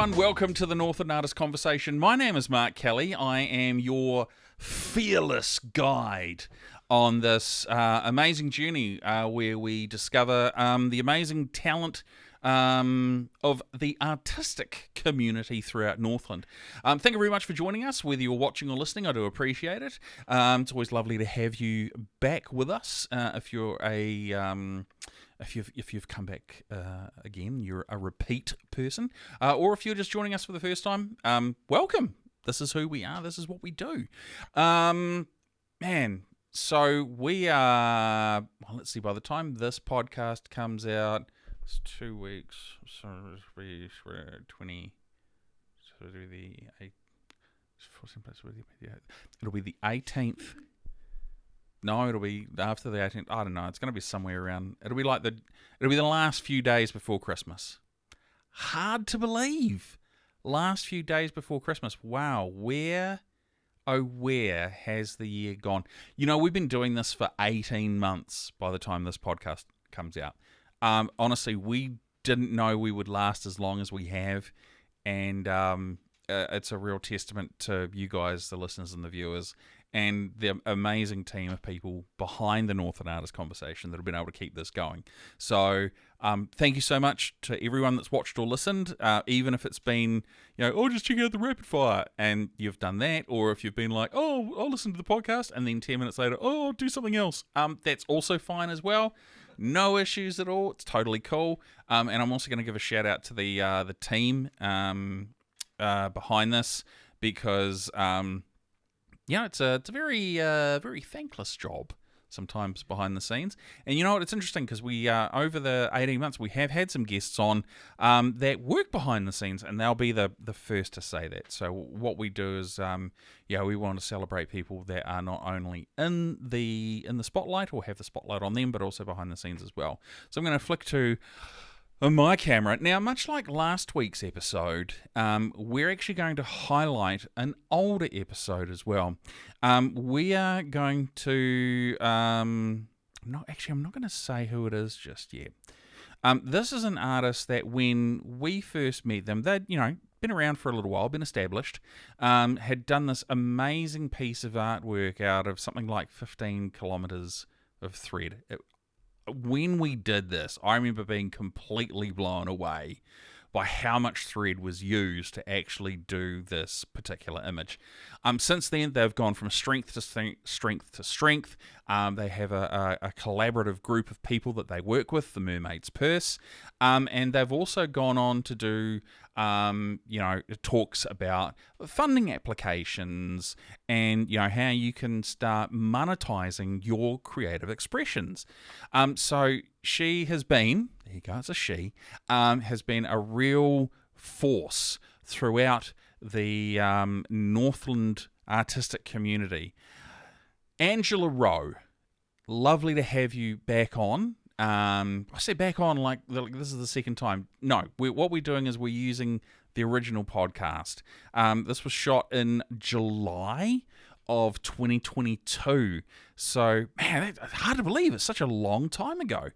everyone. Welcome to the Northland Artists Conversation. My name is Mark Kelly. I am your fearless guide on this amazing journey where we discover the amazing talent of the artistic community throughout Northland. Thank you very much for joining us, whether you're watching or listening. I do appreciate it. It's always lovely to have you back with us. If you're if you've come back again, you're a repeat person, or if you're just joining us for the first time, welcome. This is who we are. This is what we do. So we are. Well, let's see. By the time this podcast comes out, it's 2 weeks. So we're 20. So it'll be it'll be the 18th. No, it'll be after the 18th. I don't know. It's going to be somewhere around. It'll be the last few days before Christmas. Hard to believe. Last few days before Christmas. Wow. Where has the year gone? You know, we've been doing this for 18 months by the time this podcast comes out. Honestly, we didn't know we would last as long as we have. And it's a real testament to you guys, the listeners and the viewers, and the amazing team of people behind the Northland Artists Conversation that have been able to keep this going. So thank you so much to everyone that's watched or listened, even if it's been, just check out the rapid fire, and you've done that, or if you've been like, I'll listen to the podcast, and then 10 minutes later, I'll do something else. That's also fine as well. No issues at all. It's totally cool. And I'm also going to give a shout out to the team behind this, because it's a very very thankless job sometimes behind the scenes. And you know what? It's interesting because we over the 18 months we have had some guests on that work behind the scenes, and they'll be the first to say that. So what we do is we want to celebrate people that are not only in the spotlight or have the spotlight on them, but also behind the scenes as well. So I'm going to flick to my camera. Now, much like last week's episode, we're actually going to highlight an older episode as well. We are going to... I'm not going to say who it is just yet. This is an artist that when we first met them, they'd, been around for a little while, been established, had done this amazing piece of artwork out of something like 15 kilometres of thread. When we did this, I remember being completely blown away by how much thread was used to actually do this particular image. Since then, they've gone from strength to strength to strength. They have a collaborative group of people that they work with, the Mermaid's Purse, and they've also gone on to do talks about funding applications and how you can start monetizing your creative expressions. So she has been, there you go, it's a she, has been a real force throughout the Northland artistic community. Angela Rowe, lovely to have you back on. I say back on like this is the second time. No, what we're doing is we're using the original podcast. This was shot in July of 2022. So, man, it's hard to believe. It's such a long time ago.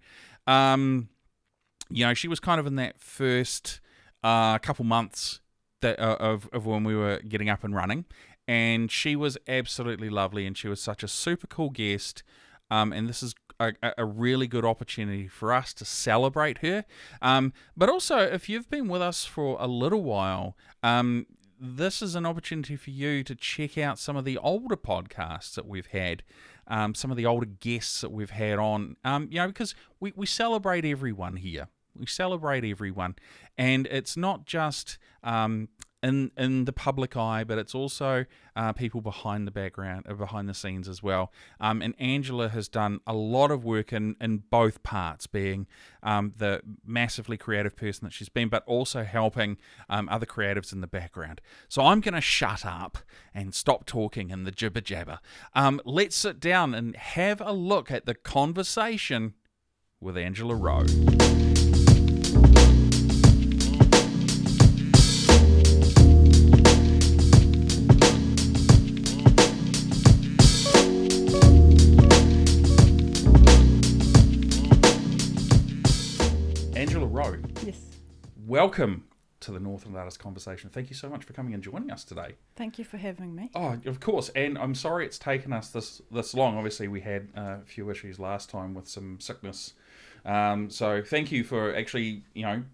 She was kind of in that first couple months of when we were getting up and running. And she was absolutely lovely, and she was such a super cool guest. And this is a really good opportunity for us to celebrate her. But also, if you've been with us for a little while, this is an opportunity for you to check out some of the older podcasts that we've had, some of the older guests that we've had on, because we celebrate everyone here. We celebrate everyone. And it's not just in the public eye, but it's also people behind the background, behind the scenes as well. And Angela has done a lot of work in both parts, being the massively creative person that she's been, but also helping other creatives in the background. So I'm going to shut up and stop talking and the jibber jabber. Let's sit down and have a look at the conversation with Angela Rowe. Angela Rowe. Yes. Welcome to the Northland Artists Conversation. Thank you so much for coming and joining us today. Thank you for having me. Oh, of course. And I'm sorry it's taken us this long. Obviously, we had a few issues last time with some sickness. So thank you for actually,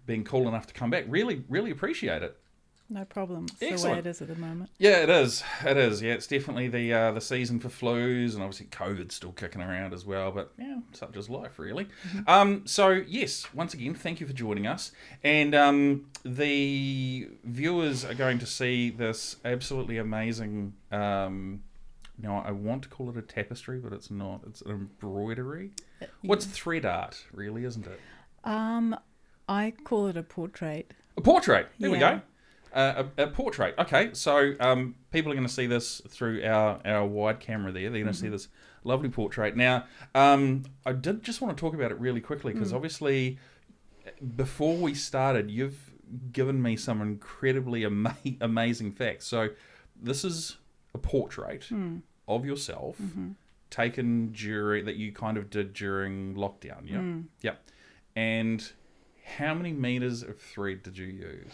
being cool enough to come back. Really, really appreciate it. No problem. It's Excellent. the way it is at the moment. Yeah, it is. It is. Yeah, it's definitely the season for flus, and obviously COVID's still kicking around as well. But yeah, such is life, really. So yes, once again, thank you for joining us. And the viewers are going to see this absolutely amazing. Now, I want to call it a tapestry, but it's not. It's an embroidery. What's thread art, really, isn't it? I call it a portrait. A portrait. There we go. A portrait. Okay, so people are going to see this through our wide camera there. They're going to see this lovely portrait. Now, I did just want to talk about it really quickly because obviously, before we started, you've given me some incredibly amazing facts. So, this is a portrait of yourself taken that you kind of did during lockdown. Yeah, yep. And how many meters of thread did you use?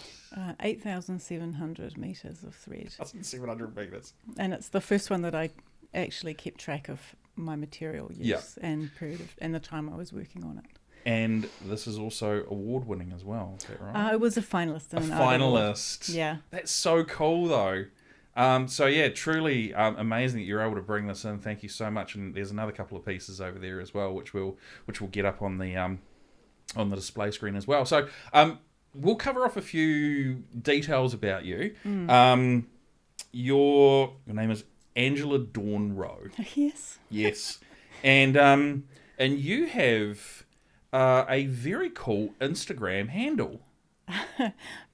8,700 meters of thread. 8,700 meters. And it's the first one that I actually kept track of my material use and the time I was working on it. And this is also award-winning as well, is that right? I was a finalist in an art finalist. Award. Yeah. That's so cool, though. So yeah, truly amazing that you're able to bring this in. Thank you so much. And there's another couple of pieces over there as well, which we'll get up on the display screen as well. So we'll cover off a few details about you. Your name is Angela Rowe. Yes. Yes. And you have a very cool Instagram handle.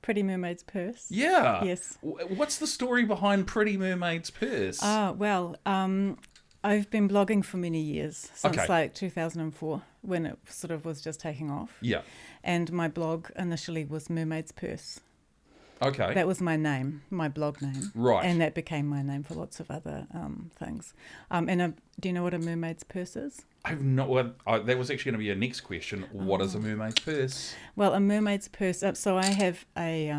Pretty Mermaid's Purse. Yeah. Yes. What's the story behind Pretty Mermaid's Purse? Well, I've been blogging for many years, since like 2004, when it sort of was just taking off. Yeah. And my blog initially was Mermaid's Purse. Okay. That was my name, my blog name. Right. And that became my name for lots of other things. Do you know what a mermaid's purse is? I've not. Well, that was actually going to be your next question. What is a mermaid's purse? Well, a mermaid's purse. So I have a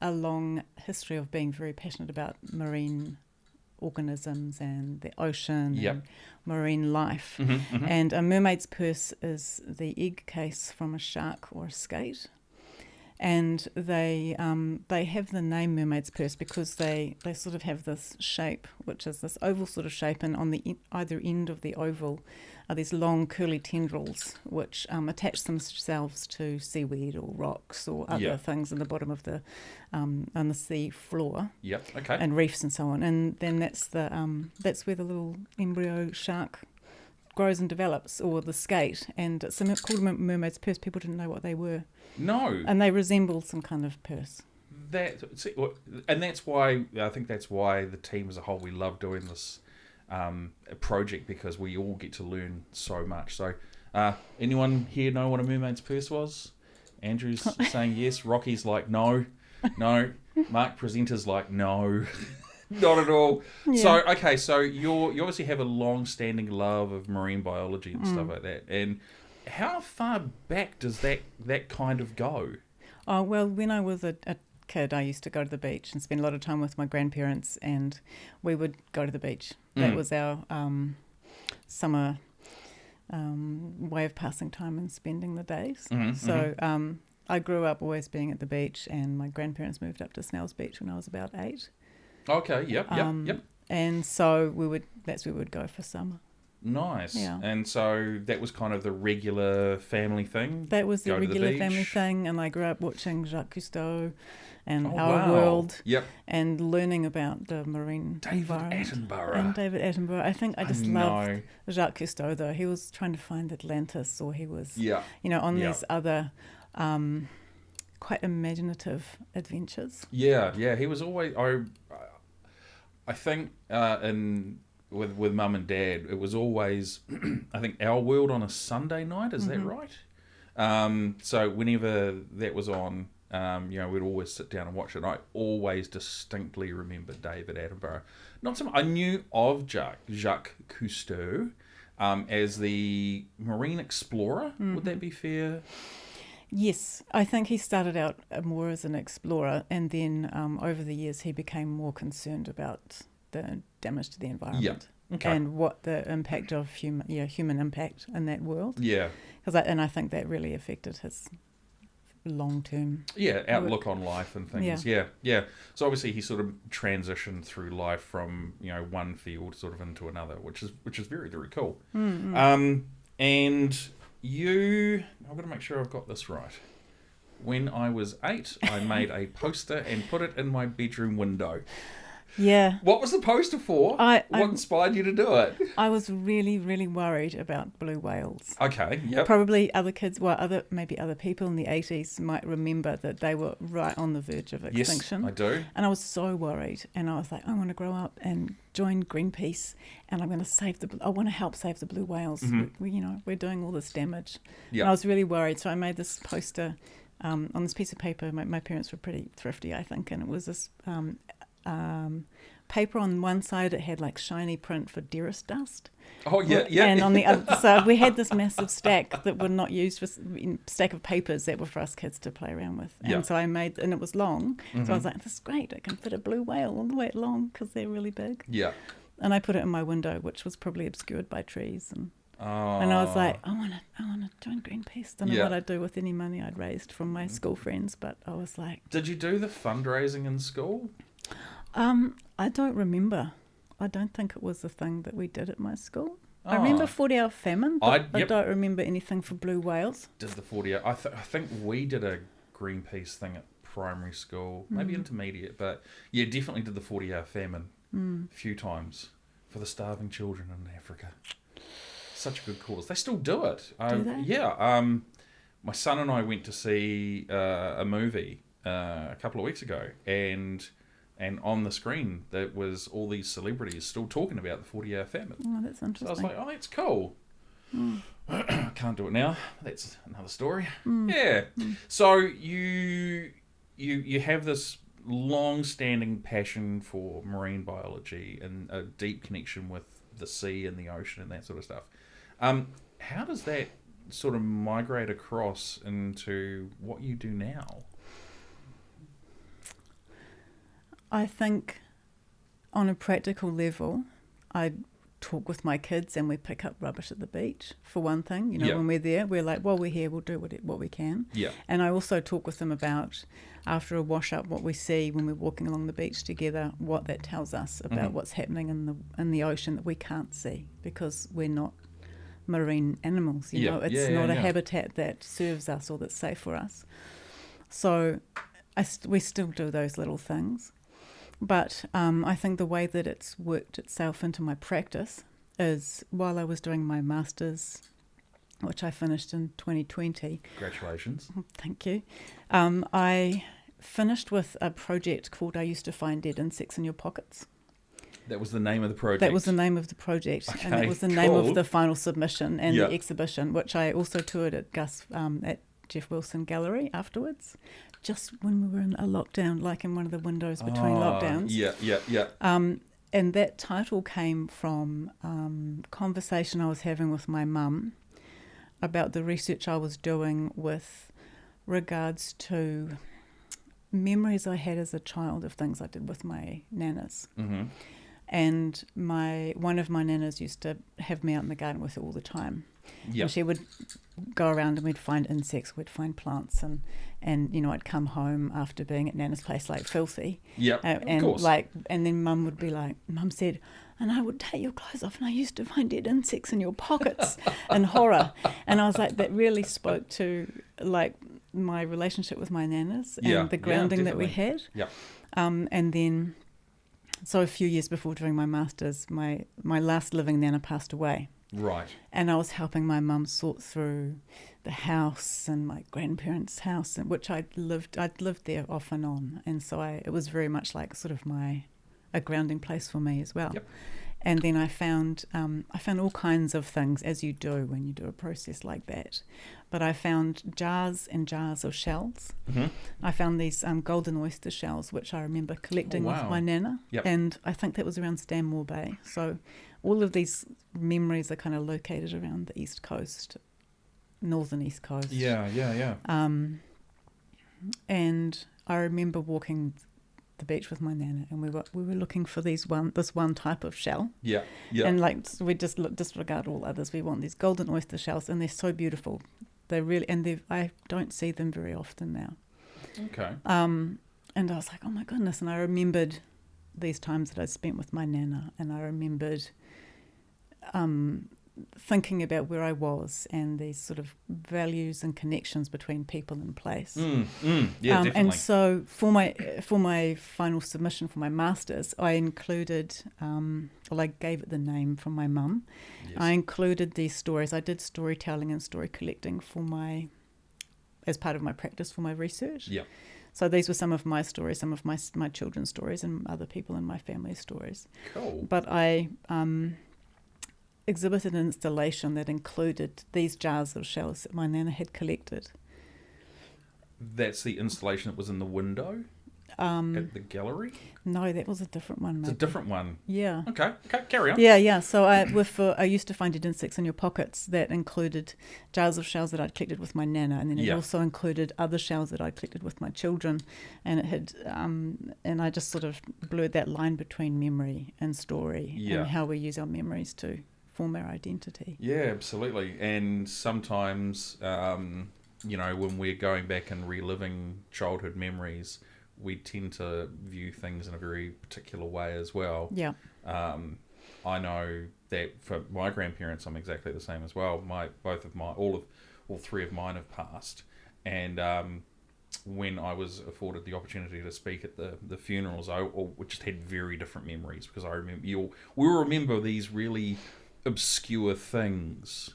long history of being very passionate about marine organisms and the ocean and marine life. And a mermaid's purse is the egg case from a shark or a skate. And they have the name mermaid's purse because they sort of have this shape, which is this oval sort of shape, and on the either end of the oval are these long curly tendrils which attach themselves to seaweed or rocks or other things in the bottom of the on the sea floor. Yep. Okay. And reefs and so on. And then that's where the little embryo shark grows and develops, or the skate. And it's called a mermaid's purse. People didn't know what they were. No. And they resemble some kind of purse. And that's why I think that's why the team as a whole, we love doing this project, because we all get to learn so much. So anyone here know what a mermaid's purse was? Andrew's saying yes. Rocky's like no. Mark Presenter's like no. Not at all. Yeah. So you obviously have a long-standing love of marine biology and stuff like that. And how far back does that kind of go? Oh, well, when I was a kid, I used to go to the beach and spend a lot of time with my grandparents, and we would go to the beach. That was our summer way of passing time and spending the days. I grew up always being at the beach, and my grandparents moved up to Snells Beach when I was about 8. Okay, yep. And so that's where we would go for summer. Nice. Yeah. And so that was kind of the regular family thing? That was the regular family thing, and I grew up watching Jacques Cousteau and Our World and learning about the marine environment. David Attenborough. I think I just loved Jacques Cousteau, though. He was trying to find Atlantis, or he was on these other quite imaginative adventures. Yeah. He was always... I think with Mum and Dad, it was always, I think, Our World on a Sunday night. Is that right? So whenever that was on, we'd always sit down and watch it. And I always distinctly remember David Attenborough. Not so much. I knew of Jacques Cousteau as the marine explorer. Would that be fair? Yes, I think he started out more as an explorer, and then over the years he became more concerned about the damage to the environment and what the impact of human impact in that world. Yeah. And I think that really affected his long-term outlook on life and things. Yeah. So obviously he sort of transitioned through life from one field sort of into another, which is very, very cool. Mm-hmm. And I've got to make sure I've got this right. When I was 8, I made a poster and put it in my bedroom window. Yeah. What was the poster for? What inspired you to do it? I was really, really worried about blue whales. Okay, yep. Probably other kids, maybe other people in the 80s might remember that they were right on the verge of extinction. Yes, I do. And I was so worried. And I was like, I want to grow up and join Greenpeace, and I want to help save the blue whales. Mm-hmm. We're doing all this damage. Yep. And I was really worried. So I made this poster on this piece of paper. My parents were pretty thrifty, I think, and it was this paper on one side. It had like shiny print for dearest dust. Oh yeah. And on the other side, we had this massive stack that were not used, stack of papers that were for us kids to play around with. And so I made, and it was long. Mm-hmm. So I was like, this is great. I can fit a blue whale all the way along because they're really big. Yeah. And I put it in my window, which was probably obscured by trees. And I was like, I want to join Greenpeace. Don't know what I'd do with any money I'd raised from my school friends, but I was like. Did you do the fundraising in school? I don't remember. I don't think it was a thing that we did at my school. I remember 40-hour famine, but I don't remember anything for blue whales. Did the 40-hour... I think we did a Greenpeace thing at primary school, maybe intermediate, but yeah, definitely did the 40-hour famine a few times for the starving children in Africa. Such a good cause. They still do it. Do they? Yeah. My son and I went to see a movie a couple of weeks ago, and on the screen there was all these celebrities still talking about the 40-hour famine. Oh, that's interesting. So I was like, oh, that's cool. Can't do it now. That's another story. Yeah. So you have this long-standing passion for marine biology and a deep connection with the sea and the ocean and that sort of stuff. How does that sort of migrate across into what you do now? I think on a practical level, I talk with my kids and we pick up rubbish at the beach, for one thing. When we're there, we're like, well, we're here, we'll do what we can. Yeah. And I also talk with them about, after a wash-up, what we see when we're walking along the beach together, what that tells us about what's happening in the ocean that we can't see because we're not marine animals. It's not a habitat that serves us or that's safe for us. So we still do those little things. But I think the way that it's worked itself into my practice is while I was doing my master's, which I finished in 2020. Congratulations. Thank you. I finished with a project called I Used to Find Dead Insects in Your Pockets. That was the name of the project? That was the name of the project. Okay, and that was the name of the final submission and the exhibition, which I also toured at at Jeff Wilson Gallery afterwards. Just when we were in a lockdown, like in one of the windows between lockdowns. Yeah. And that title came from conversation I was having with my mum about the research I was doing with regards to memories I had as a child of things I did with my nanas. Mm-hmm. And one of my nanas used to have me out in the garden with her all the time. Yep. And she would go around and we'd find insects, we'd find plants, and I'd come home after being at Nana's place like filthy. Yeah, of course. And then Mum would be like, Mum said, and I would take your clothes off and I used to find dead insects in your pockets in horror. And I was like, that really spoke to like my relationship with my nanas and the grounding that we had. Yeah. And then, so a few years before doing my master's, my last living nana passed away. Right. And I was helping my mum sort through the house and my grandparents' house, in which I'd lived there off and on, and so it was very much like sort of a grounding place for me as well. Yep. And then I found all kinds of things, as you do when you do a process like that. But I found jars and jars of shells. Mm-hmm. I found these golden oyster shells, which I remember collecting with my nana. Yep. And I think that was around Stanmore Bay. So all of these memories are kind of located around the East Coast northern East Coast. Yeah. And I remember walking the beach with my nana, and we were looking for this one type of shell. Yeah. And like we just disregard all others. We want these golden oyster shells, and they're so beautiful. They really, and I don't see them very often now. Okay. And I was like, oh my goodness! And I remembered these times that I'd spent with my nana, and I remembered thinking about where I was and these sort of values and connections between people and place. Yeah, definitely. And so for my final submission for my master's, I included, I gave it the name from my mum. Yes. I included these stories. I did storytelling and story collecting as part of my practice for my research. Yeah. So these were some of my stories, some of my children's stories, and other people in my family's stories. Cool. But I exhibited an installation that included these jars of shells that my nana had collected. That's the installation that was in the window at the gallery? No, that was a different one. It's a different one. Yeah. Okay, carry on. Yeah. So I used to find insects in your pockets that included jars of shells that I'd collected with my nana, and then it also included other shells that I'd collected with my children, and it had and I just sort of blurred that line between memory and story and how we use our memories to form our identity. Yeah, absolutely. And sometimes, when we're going back and reliving childhood memories, we tend to view things in a very particular way as well. Yeah. I know that for my grandparents, I'm exactly the same as well. All three of mine have passed, and when I was afforded the opportunity to speak at the funerals, I just had very different memories, because I remember we'll remember these really obscure things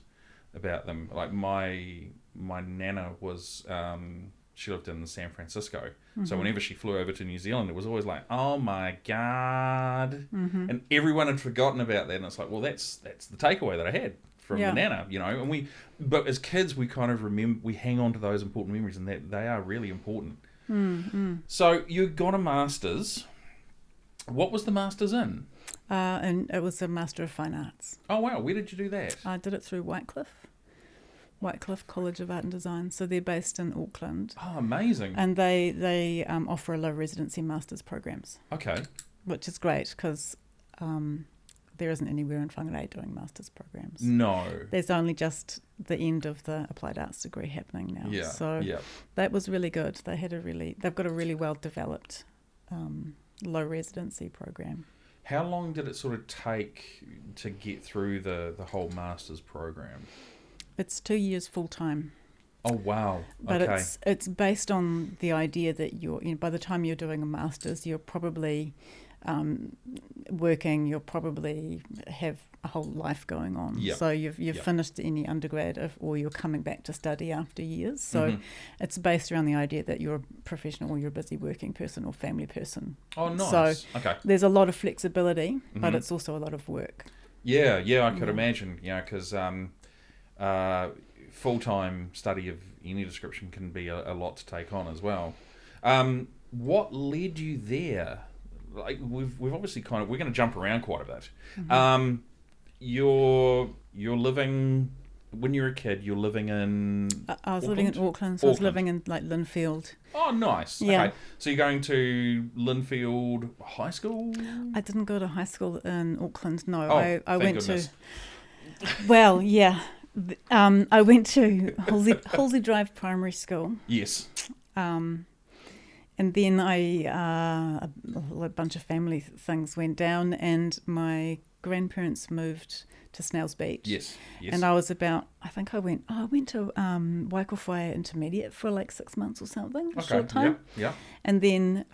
about them. Like my nana was she lived in San Francisco, so whenever she flew over to New Zealand, it was always like, oh my god, and everyone had forgotten about that, and it's like, well, that's the takeaway that I had from the nana, and but as kids we kind of we hang on to those important memories, and that they are really important. So you got a master's. What was the master's in? And it was a Master of Fine Arts. Oh wow, where did you do that? I did it through Whitecliffe College of Art and Design. So they're based in Auckland. Oh, amazing. And they offer a low residency master's programs. Okay. Which is great, because there isn't anywhere in Whangarei doing master's programs. No. There's only just the end of the applied arts degree happening now. Yeah. So that was really good. They've got a really well developed low residency program. How long did it sort of take to get through the whole master's program? It's 2 years full time. Oh wow! But okay. it's based on the idea that by the time you're doing a master's, you're probably working. You'll probably have a whole life going on. Yep. So you've finished any undergrad, or you're coming back to study after years. So it's based around the idea that you're a professional, or you're a busy working person, or family person. Oh, nice. So okay. There's a lot of flexibility, but it's also a lot of work. Yeah, I could imagine. Because full-time study of any description can be a lot to take on as well. What led you there? Like we've obviously we're going to jump around quite a bit. You're living, when you were a kid, you're living in I was living in Auckland, so I was living in like Linfield. Oh, nice. Yeah. Okay. So you're going to Linfield High School? I didn't go to high school in Auckland, no. Oh, I went goodness. Well, yeah. I went to Halsey Drive Primary School. Yes. And then a bunch of family things went down, and my grandparents moved to Snells Beach. Yes. And I was about, I went to Whitecliffe Intermediate for like 6 months or something, a short time. Yeah. And then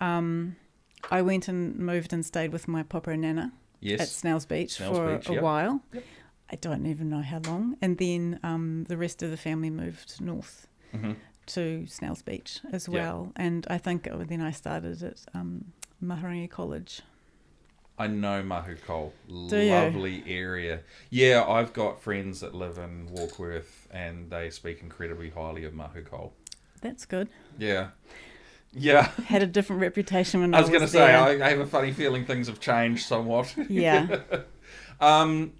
I went and moved and stayed with my papa and nana at Snells Beach for a while. Yep. I don't even know how long. And then the rest of the family moved north to Snells Beach as well. And I think then I started at Whangarei College. I know Mahukol, lovely area. Yeah, I've got friends that live in Warkworth, and they speak incredibly highly of Mahukol. That's good. Yeah. Had a different reputation when I was going to say, I have a funny feeling things have changed somewhat. Yeah. Now,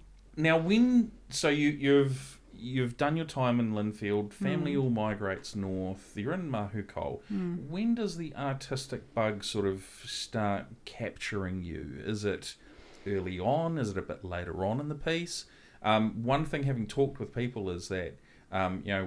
you've you've done your time in Linfield, family all migrates north, you're in Mahukau. When does the artistic bug sort of start capturing you? Is it early on? Is it a bit later on in the piece? One thing, having talked with people, is that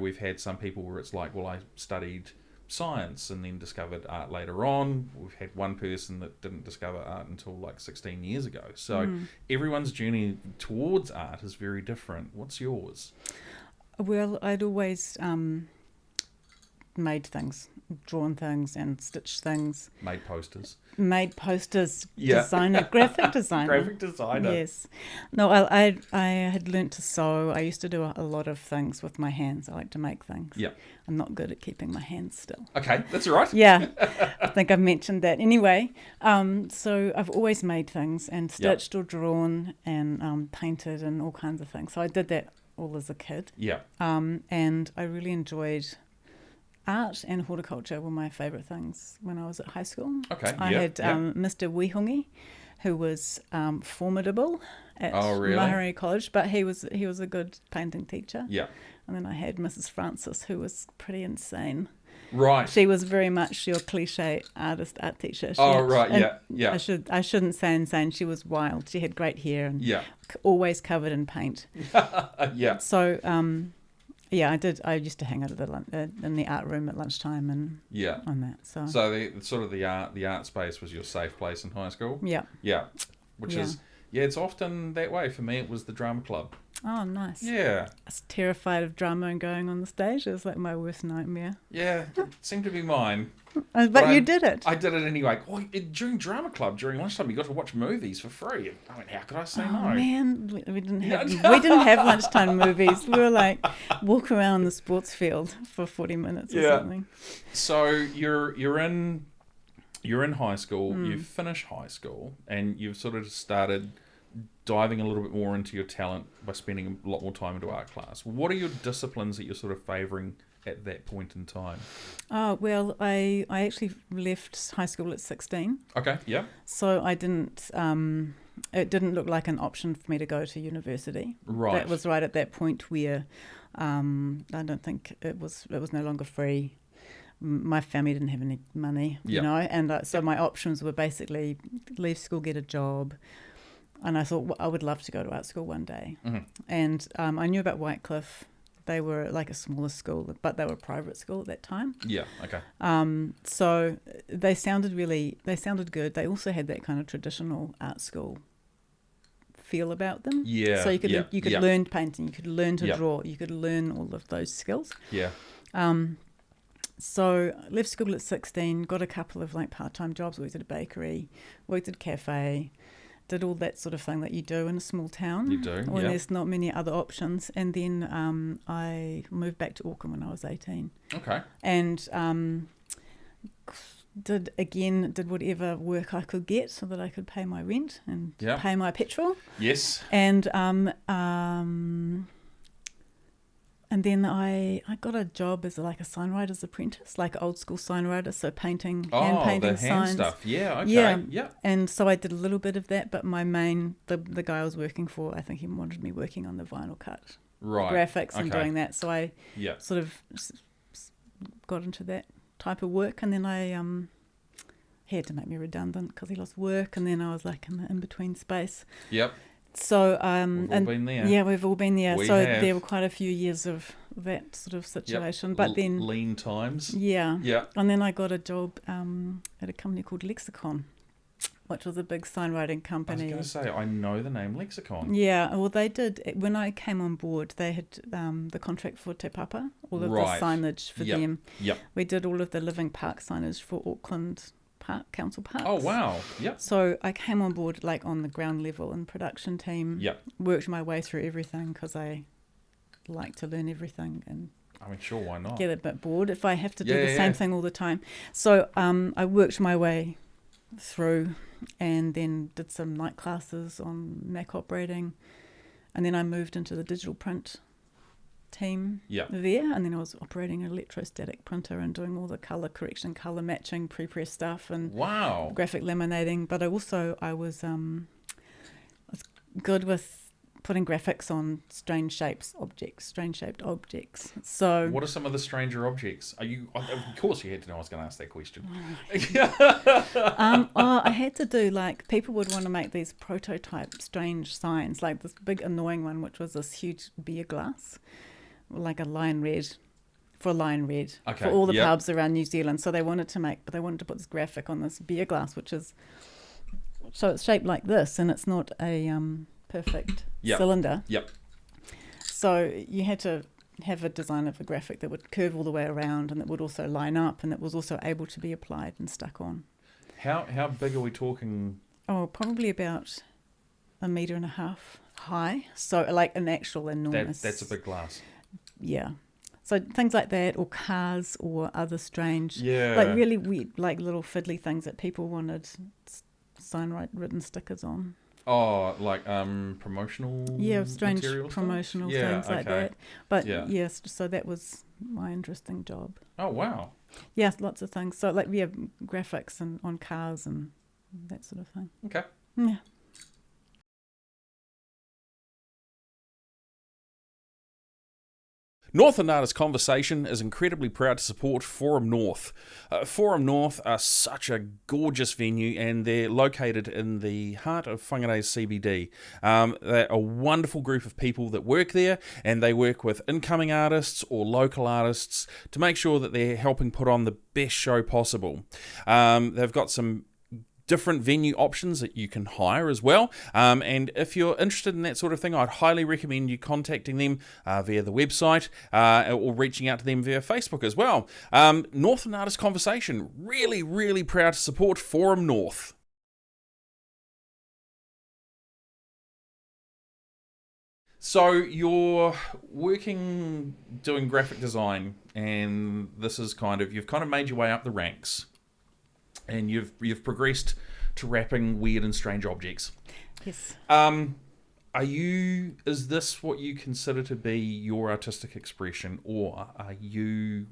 we've had some people where it's like, well, I studied science and then discovered art later on. We've had one person that didn't discover art until like 16 years ago. So everyone's journey towards art is very different. What's yours? Well, I'd always made things, drawn things and stitched things. Made posters. Designer, graphic designer. Graphic designer. Yes. No, I had learnt to sew. I used to do a lot of things with my hands. I like to make things. Yeah. I'm not good at keeping my hands still. Okay, that's all right. Yeah, I think I've mentioned that. Anyway, so I've always made things and stitched or drawn and painted and all kinds of things. So I did that all as a kid. Yeah. And I really enjoyed art, and horticulture were my favourite things when I was at high school. Okay. I had Mr. Whangarei, who was formidable at Whangarei College, but he was a good painting teacher. Yeah. And then I had Mrs. Francis, who was pretty insane. Right. She was very much your cliche art teacher. Yeah. I shouldn't say insane. She was wild. She had great hair and always covered in paint. Yeah. So I did. I used to hang out at in the art room at lunchtime and on that. So the art space was your safe place in high school. Yeah. Yeah. Which is it's often that way. For me, it was the drama club. Oh, nice. Yeah. I was terrified of drama and going on the stage. It was like my worst nightmare. Yeah, it seemed to be mine. But you did it. I did it anyway. During drama club, during lunchtime, you got to watch movies for free. I mean, how could I say no? Oh man, we didn't have lunchtime movies. We were like walk around the sports field for 40 minutes or something. So you're in high school. You finish high school, and you've sort of started diving a little bit more into your talent by spending a lot more time into art class. What are your disciplines that you're sort of favouring at that point in time? Oh, well, I actually left high school at 16. Okay, yeah. So I didn't, it didn't look like an option for me to go to university. Right. That was right at that point where I don't think it was no longer free. My family didn't have any money, and so my options were basically leave school, get a job. And I thought, I would love to go to art school one day. Mm-hmm. And I knew about Whitecliffe. They were like a smaller school, but they were a private school at that time. Yeah, okay. So they sounded good. They also had that kind of traditional art school feel about them. Yeah. So you could learn painting, you could learn to draw, you could learn all of those skills. Yeah. So left school at 16, got a couple of like part-time jobs, worked at a bakery, worked at a cafe, did all that sort of thing that you do in a small town. You do, when there's not many other options. And then I moved back to Auckland when I was 18. Okay. And did whatever work I could get so that I could pay my rent and pay my petrol. Yes. And then I got a job as like a signwriter's apprentice, like old school signwriter, so hand painting the hand signs. Stuff. Yeah, okay. Yeah. And so I did a little bit of that, but my main, the guy I was working for, I think he wanted me working on the vinyl cut, graphics and doing that. So I sort of got into that type of work, and then he had to make me redundant because he lost work, and then I was like in the in-between space. Yep. So we've all been there. Yeah, we've all been there. There were quite a few years of that sort of situation. Yep. But then lean times. Yeah. Yeah. And then I got a job at a company called Lexicon, which was a big signwriting company. I was going to say, I know the name Lexicon. Yeah, well, they did. When I came on board, they had the contract for Te Papa, all of the signage for them. Yep. We did all of the living park signage for Auckland Council Parks. Oh, wow. Yep. So I came on board like on the ground level in production team. Yep. Worked my way through everything because I like to learn everything and I mean, sure, why not? Get a bit bored if I have to do the same thing all the time. So I worked my way through and then did some night classes on Mac operating, and then I moved into the digital print team there, and then I was operating an electrostatic printer and doing all the colour correction, colour matching, pre-press stuff and graphic laminating. But I was good with putting graphics on strange shaped objects. So what are some of the stranger objects? Of course you had to know I was going to ask that question. I had to do, like, people would want to make these prototype strange signs, like this big annoying one, which was this huge beer glass, like a lion red. For lion red, okay, for all the pubs around New Zealand. So they wanted to put this graphic on this beer glass, so it's shaped like this, and it's not a perfect cylinder. Yep. So you had to have a design of a graphic that would curve all the way around, and that would also line up, and that was also able to be applied and stuck on. How big are we talking? Oh, probably about 1.5 meters high. So like an actual enormous. That's a big glass. Yeah. So things like that, or cars, or other strange, yeah, like really weird, like little fiddly things that people wanted written stickers on. Oh, like promotional. Yeah, strange material promotional stuff? things like that. But yeah. yes, so that was my interesting job. Oh wow. Yes, lots of things. So like graphics and on cars and that sort of thing. Okay. Yeah. Northland Artists Conversation is incredibly proud to support Forum North. Forum North are such a gorgeous venue, and they're located in the heart of Whangarei's CBD. They're a wonderful group of people that work there, and they work with incoming artists or local artists to make sure that they're helping put on the best show possible. They've got some different venue options that you can hire as well, and if you're interested in that sort of thing, I'd highly recommend you contacting them via the website or reaching out to them via Facebook as well. Northland Artists Conversation, really, really proud to support Forum North. So you're working doing graphic design, and this is you've kind of made your way up the ranks. And you've progressed to wrapping weird and strange objects. Yes. Is this what you consider to be your artistic expression, or are you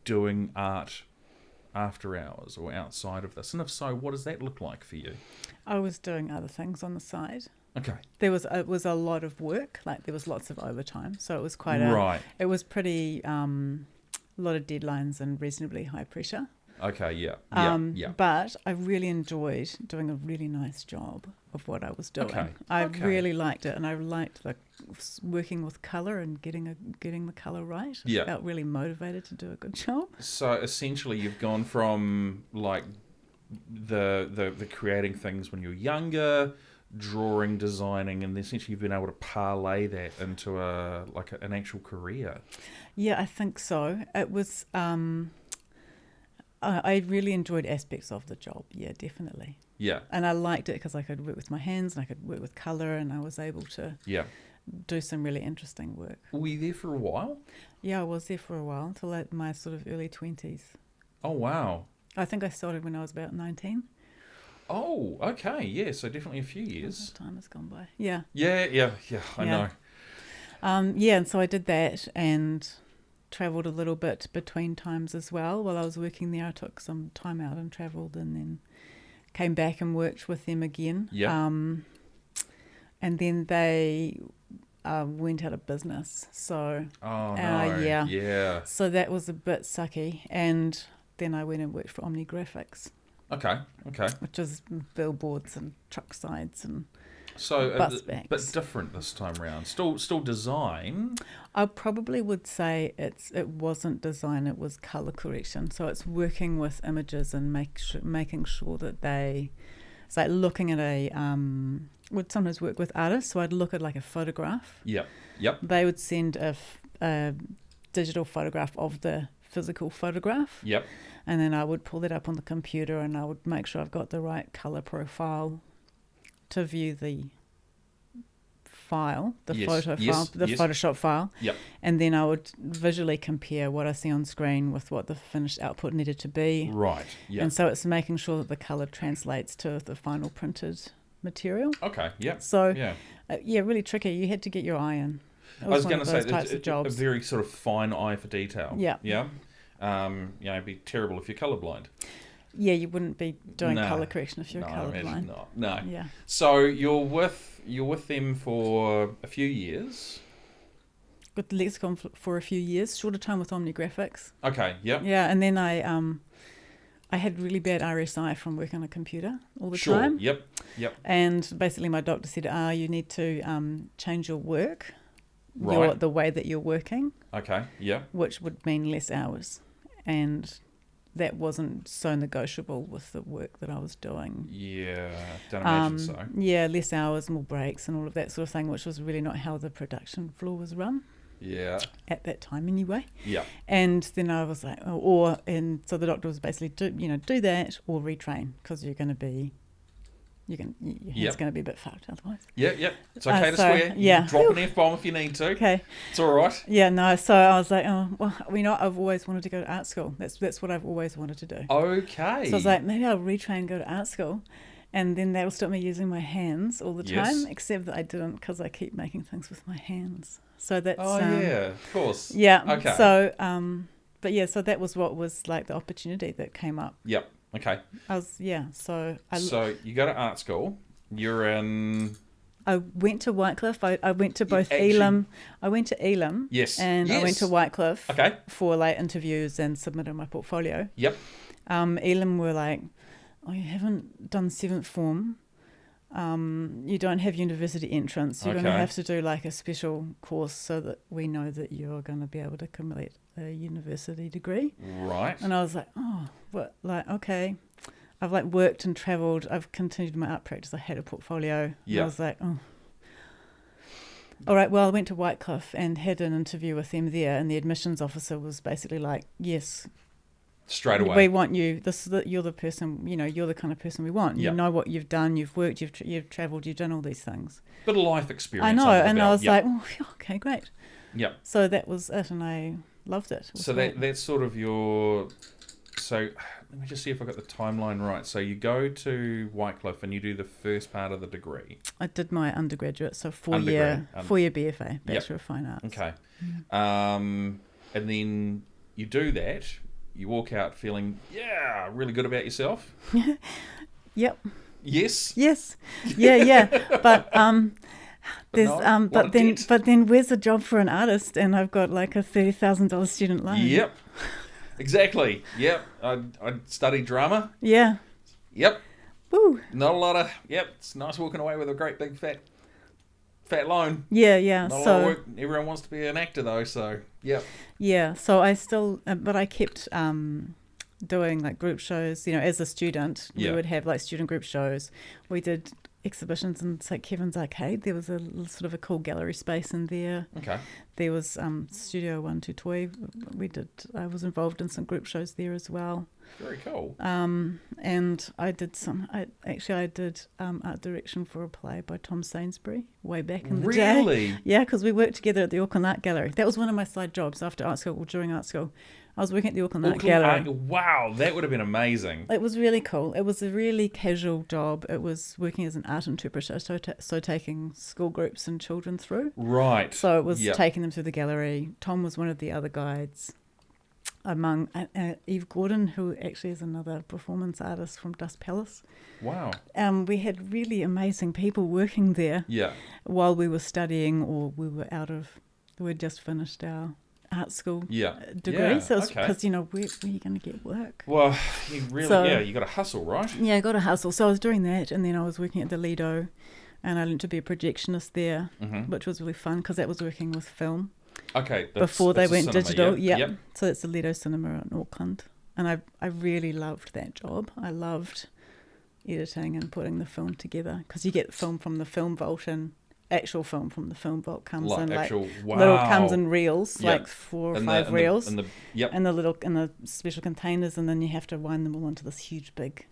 doing art after hours or outside of this? And if so, what does that look like for you? I was doing other things on the side. Okay. It was a lot of work. Like there was lots of overtime, so it was quite It was pretty a lot of deadlines and reasonably high pressure. Okay, yeah. But I really enjoyed doing a really nice job of what I was doing. Okay. I really liked it, and I liked working with colour and getting the colour right. Yeah. I felt really motivated to do a good job. So essentially, you've gone from like the creating things when you're younger, drawing, designing, and essentially you've been able to parlay that into an actual career. Yeah, I think so. It was. I really enjoyed aspects of the job, yeah, definitely. Yeah. And I liked it because I could work with my hands and I could work with colour, and I was able to do some really interesting work. Were you there for a while? Yeah, I was there for a while, until my sort of early 20s. Oh, wow. I think I started when I was about 19. Oh, okay, yeah, so definitely a few years. Time has gone by. Yeah. Yeah, I know. And so I did that and travelled a little bit between times as well. While I was working there, I took some time out and travelled, and then came back and worked with them again. Yeah. And then they went out of business. So. Oh no. Yeah. So that was a bit sucky, and then I went and worked for Omni Graphics. Okay. Which is billboards and truck sides and. So bus backs. But different this time round. Still design. I probably would say it wasn't design, it was colour correction. So it's working with images and making sure that it's like looking at would sometimes work with artists. So I'd look at like a photograph. Yep. They would send a digital photograph of the physical photograph. Yep. And then I would pull that up on the computer, and I would make sure I've got the right colour profile to view the file, the Photoshop file. Yep. And then I would visually compare what I see on screen with what the finished output needed to be. Right. Yeah. And so it's making sure that the colour translates to the final printed material. Okay. Yeah. So really tricky. You had to get your eye in. I was going to say types of jobs. A very sort of fine eye for detail. Yeah. Yeah. It'd be terrible if you're colourblind. Yeah, you wouldn't be doing colour correction if you're colourblind. No. Yeah. So you're with you're with them for a few years. With the Lexicon for a few years, shorter time with Omnigraphics. Okay, yep. Yeah, and then I had really bad RSI from working on a computer all the time. Yep. And basically my doctor said, you need to change your work, Right. the way that you're working. Okay, yep. Which would mean less hours. And that wasn't so negotiable with the work that I was doing. Yeah, don't imagine so. Yeah, less hours, more breaks and all of that sort of thing, which was really not how the production floor was run. Yeah. At that time anyway. Yeah. And then I was like, so the doctor was basically, do that or retrain, because you're going to be, your head's going to be a bit fucked otherwise. Yep. It's okay to swear. Yeah. Drop an F-bomb if you need to. Okay. It's all right. Yeah, no, so I was like, I've always wanted to go to art school. That's what I've always wanted to do. Okay. So I was like, maybe I'll retrain and go to art school. And then that'll stop me using my hands all the time, except that I didn't, because I keep making things with my hands. So that's... yeah, of course. Yeah. Okay. So, so that was what was like the opportunity that came up. Yep. Okay. So you go to art school. You're in... I went to Whitecliffe. I went to both Elam. I went to Elam. Yes. And I went to Whitecliffe. Okay. For like interviews and submitted my portfolio. Yep. Elam were like, you haven't done 7th form. You don't have university entrance. You're going to have to do like a special course so that we know that you're going to be able to accumulate a university degree. Right. And I was like, okay. I've like worked and travelled. I've continued my art practice. I had a portfolio. Yeah. I was like, all right. Well, I went to Whitecliffe and had an interview with them there, and the admissions officer was basically like, yes. Straight away. We want you. You're the person. You're the kind of person we want. Yep. You know what you've done. You've worked. You've travelled. You've done all these things. Bit of life experience. I know, and I was like, okay, great. Yep. So that was it, and I loved it. So that's sort of your. So let me just see if I got the timeline right. So you go to Whitecliffe and you do the first part of the degree. I did my undergraduate, so four-year BFA, Bachelor of Fine Arts. Okay. And then you do that. You walk out feeling, really good about yourself. Yep. Yes. Yes. Yeah. But but then where's a job for an artist? And I've got like a $30,000 student loan. Yep. Exactly. Yep. I studied drama. Yeah. Yep. Woo. Not a lot of. Yep. It's nice walking away with a great big fat loan. Yeah. Not a lot of work. Everyone wants to be an actor though, so yep. Yeah. So I still, but I kept doing like group shows. As a student, we would have like student group shows. We did exhibitions in St. Kevin's Arcade. There was a sort of a cool gallery space in there. Okay. There was Studio 122. I was involved in some group shows there as well. Very cool. And I did art direction for a play by Tom Sainsbury way back in the day. Really? Yeah, because we worked together at the Auckland Art Gallery. That was one of my side jobs after art school or during art school. I was working at the Auckland Art Gallery. Wow, that would have been amazing. It was really cool. It was a really casual job. It was working as an art interpreter, so taking school groups and children through. Right. So it was taking them through the gallery. Tom was one of the other guides. Among Eve Gordon, who actually is another performance artist from Dust Palace. Wow. We had really amazing people working there while we were studying or we'd just finished our art school degree. So it's because, where are you going to get work? Well, you really, you got to hustle, right? Yeah, I got to hustle. So I was doing that, and then I was working at the Lido, and I learned to be a projectionist there, which was really fun because that was working with film. Okay. Before they went cinema, digital. Yeah. Yep. So it's the Lido Cinema in Auckland. And I really loved that job. I loved editing and putting the film together because you get film from the film vault and actual film from the film vault comes in little comes in reels, like 4 or 5 reels. And the special containers, and then you have to wind them all onto this huge big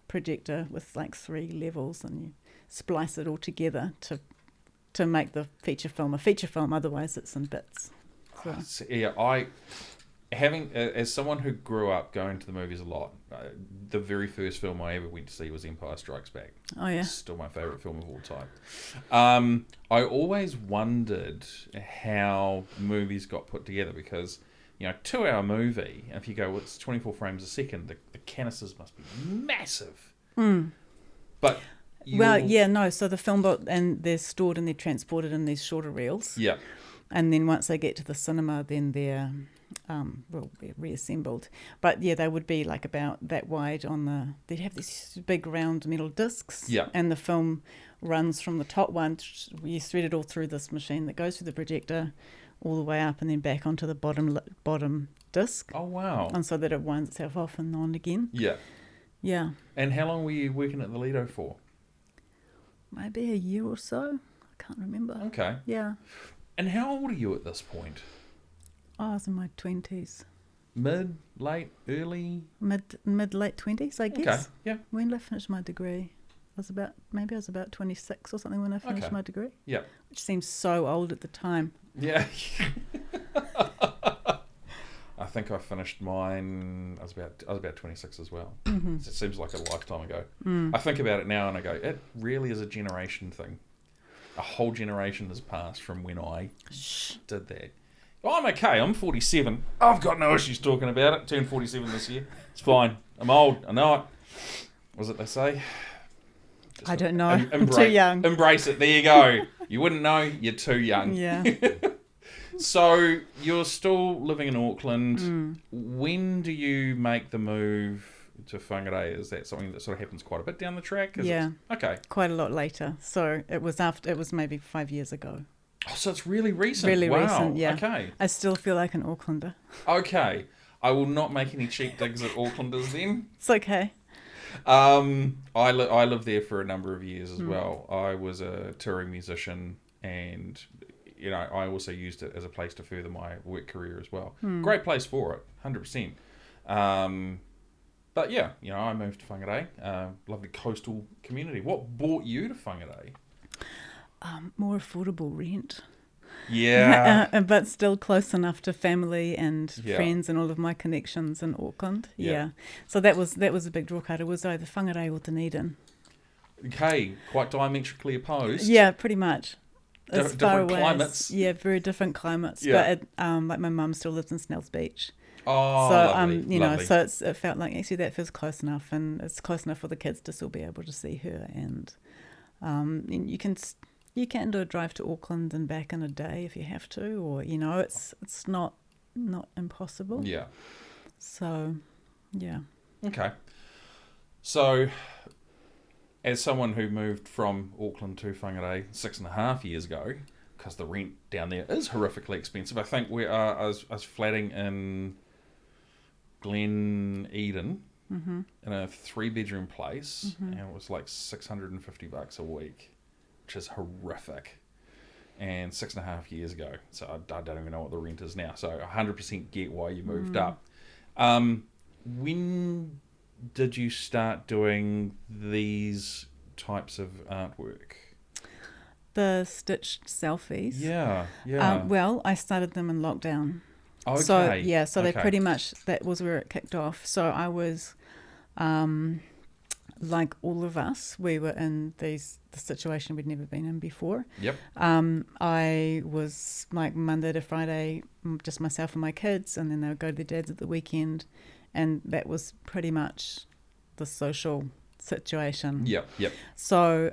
projector with like 3 levels, and you splice it all together to make the feature film a feature film, otherwise it's in bits. So. Yeah, as someone who grew up going to the movies a lot, the very first film I ever went to see was Empire Strikes Back. Oh yeah, still my favourite film of all time. I always wondered how movies got put together because 2-hour movie, and if you go, it's 24 frames a second, the canisters must be massive. Mm. But So the film book, and they're stored and they're transported in these shorter reels. Yeah. And then once they get to the cinema, then they're reassembled. But yeah, they would be like about that wide they'd have these big round metal discs. Yeah. And the film runs from the top one, you thread it all through this machine that goes through the projector all the way up and then back onto the bottom disc. Oh, wow. And so that it winds itself off and on again. Yeah. Yeah. And how long were you working at the Lido for? Maybe a year or so. I can't remember. Okay. Yeah. And how old are you at this point? I was in my 20s. Mid, late, early? Mid, late 20s, I guess. Okay, yeah. When did I finish my degree? I was about 26 or something when I finished my degree. Yeah. Which seems so old at the time. Yeah. I think I finished mine, I was about 26 as well. Mm-hmm. It seems like a lifetime ago. I think about it now and I go, it really is a generation thing. A whole generation has passed from when I did that. Oh, I'm okay. I'm 47. I've got no issues talking about it. Turned 47 this year. It's fine. I'm old. I know it. What was it they say? I don't know. I'm too young. Embrace it. There you go. You wouldn't know. You're too young. Yeah. So you're still living in Auckland. When do you make the move to Whangarei? Is that something that sort of happens quite a bit down the track? Okay. Quite a lot later. So it was maybe 5 years ago. Oh, so it's really recent. Really wow. recent, yeah. Okay. I still feel like an Aucklander. Okay. I will not make any cheap digs at Aucklanders then. It's okay. I lived there for a number of years as well. I was a touring musician and, I also used it as a place to further my work career as well. Great place for it, 100%. But yeah, I moved to Whangarei, lovely coastal community. What brought you to Whangarei? More affordable rent. Yeah. But still close enough to family and friends and all of my connections in Auckland. Yeah. So that was a big draw card. It was either Whangarei or Dunedin. Okay, quite diametrically opposed. Yeah, pretty much. Different climates. Yeah, very different climates. Yeah. But like my mum still lives in Snells Beach. Oh, so lovely, lovely. So it felt like actually that feels close enough, and it's close enough for the kids to still be able to see her, and you can do a drive to Auckland and back in a day if you have to, or it's not impossible. Yeah. So, yeah. Okay. So, as someone who moved from Auckland to Whangarei 6.5 years ago, because the rent down there is horrifically expensive. I think I was flatting in Glen Eden in a 3-bedroom place, and it was like $650 a week, which is horrific. And 6.5 years ago, so I don't even know what the rent is now. So 100% get why you moved up. When did you start doing these types of artwork? The stitched selfies. Yeah. Well, I started them in lockdown. Okay. So they pretty much, that was where it kicked off. So I was, like all of us, we were in the situation we'd never been in before. Yep. I was like Monday to Friday, just myself and my kids, and then they would go to their dads at the weekend, and that was pretty much the social situation. Yep. So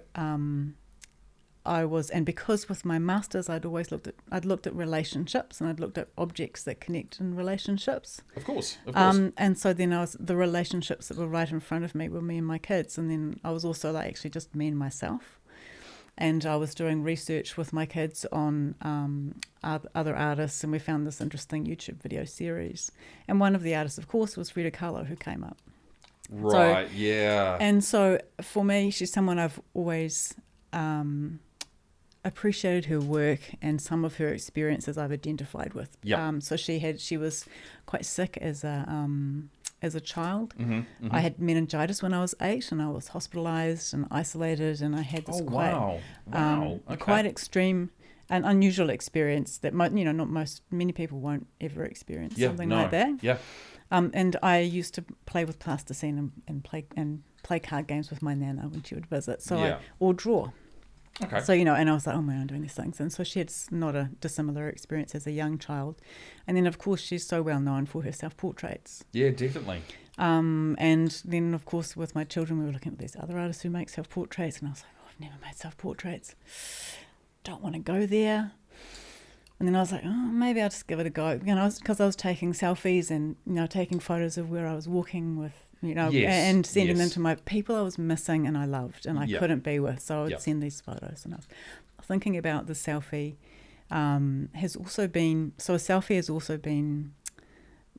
I was, and because with my masters I'd looked at relationships, and I'd looked at objects that connect in relationships. Of course. And so then the relationships that were right in front of me were me and my kids, and then I was also like actually just me and myself. And I was doing research with my kids on other artists, and we found this interesting YouTube video series. And one of the artists, of course, was Frida Kahlo, who came up. Right, yeah. And so for me, she's someone I've always appreciated her work, and some of her experiences I've identified with. Yeah. So she was quite sick as a child. Mm-hmm. I had meningitis when I was 8, and I was hospitalised and isolated, and I had this quite extreme and unusual experience that many people won't ever experience something like that. Yeah. And I used to play with plasticine and play card games with my nana when she would visit. Or draw. Okay. So, and I was like, oh my, I'm doing these things. And so she had not a dissimilar experience as a young child. And then, of course, she's so well known for her self-portraits. Yeah, definitely. And then, of course, with my children, we were looking at these other artists who make self-portraits. And I was like, oh, I've never made self-portraits. Don't want to go there. And then I was like, oh, maybe I'll just give it a go. Because I was taking selfies and, taking photos of where I was walking with, and sending them to my people I was missing and I loved and I couldn't be with. So I would send these photos. And I was thinking about the selfie has also been, so a selfie has also been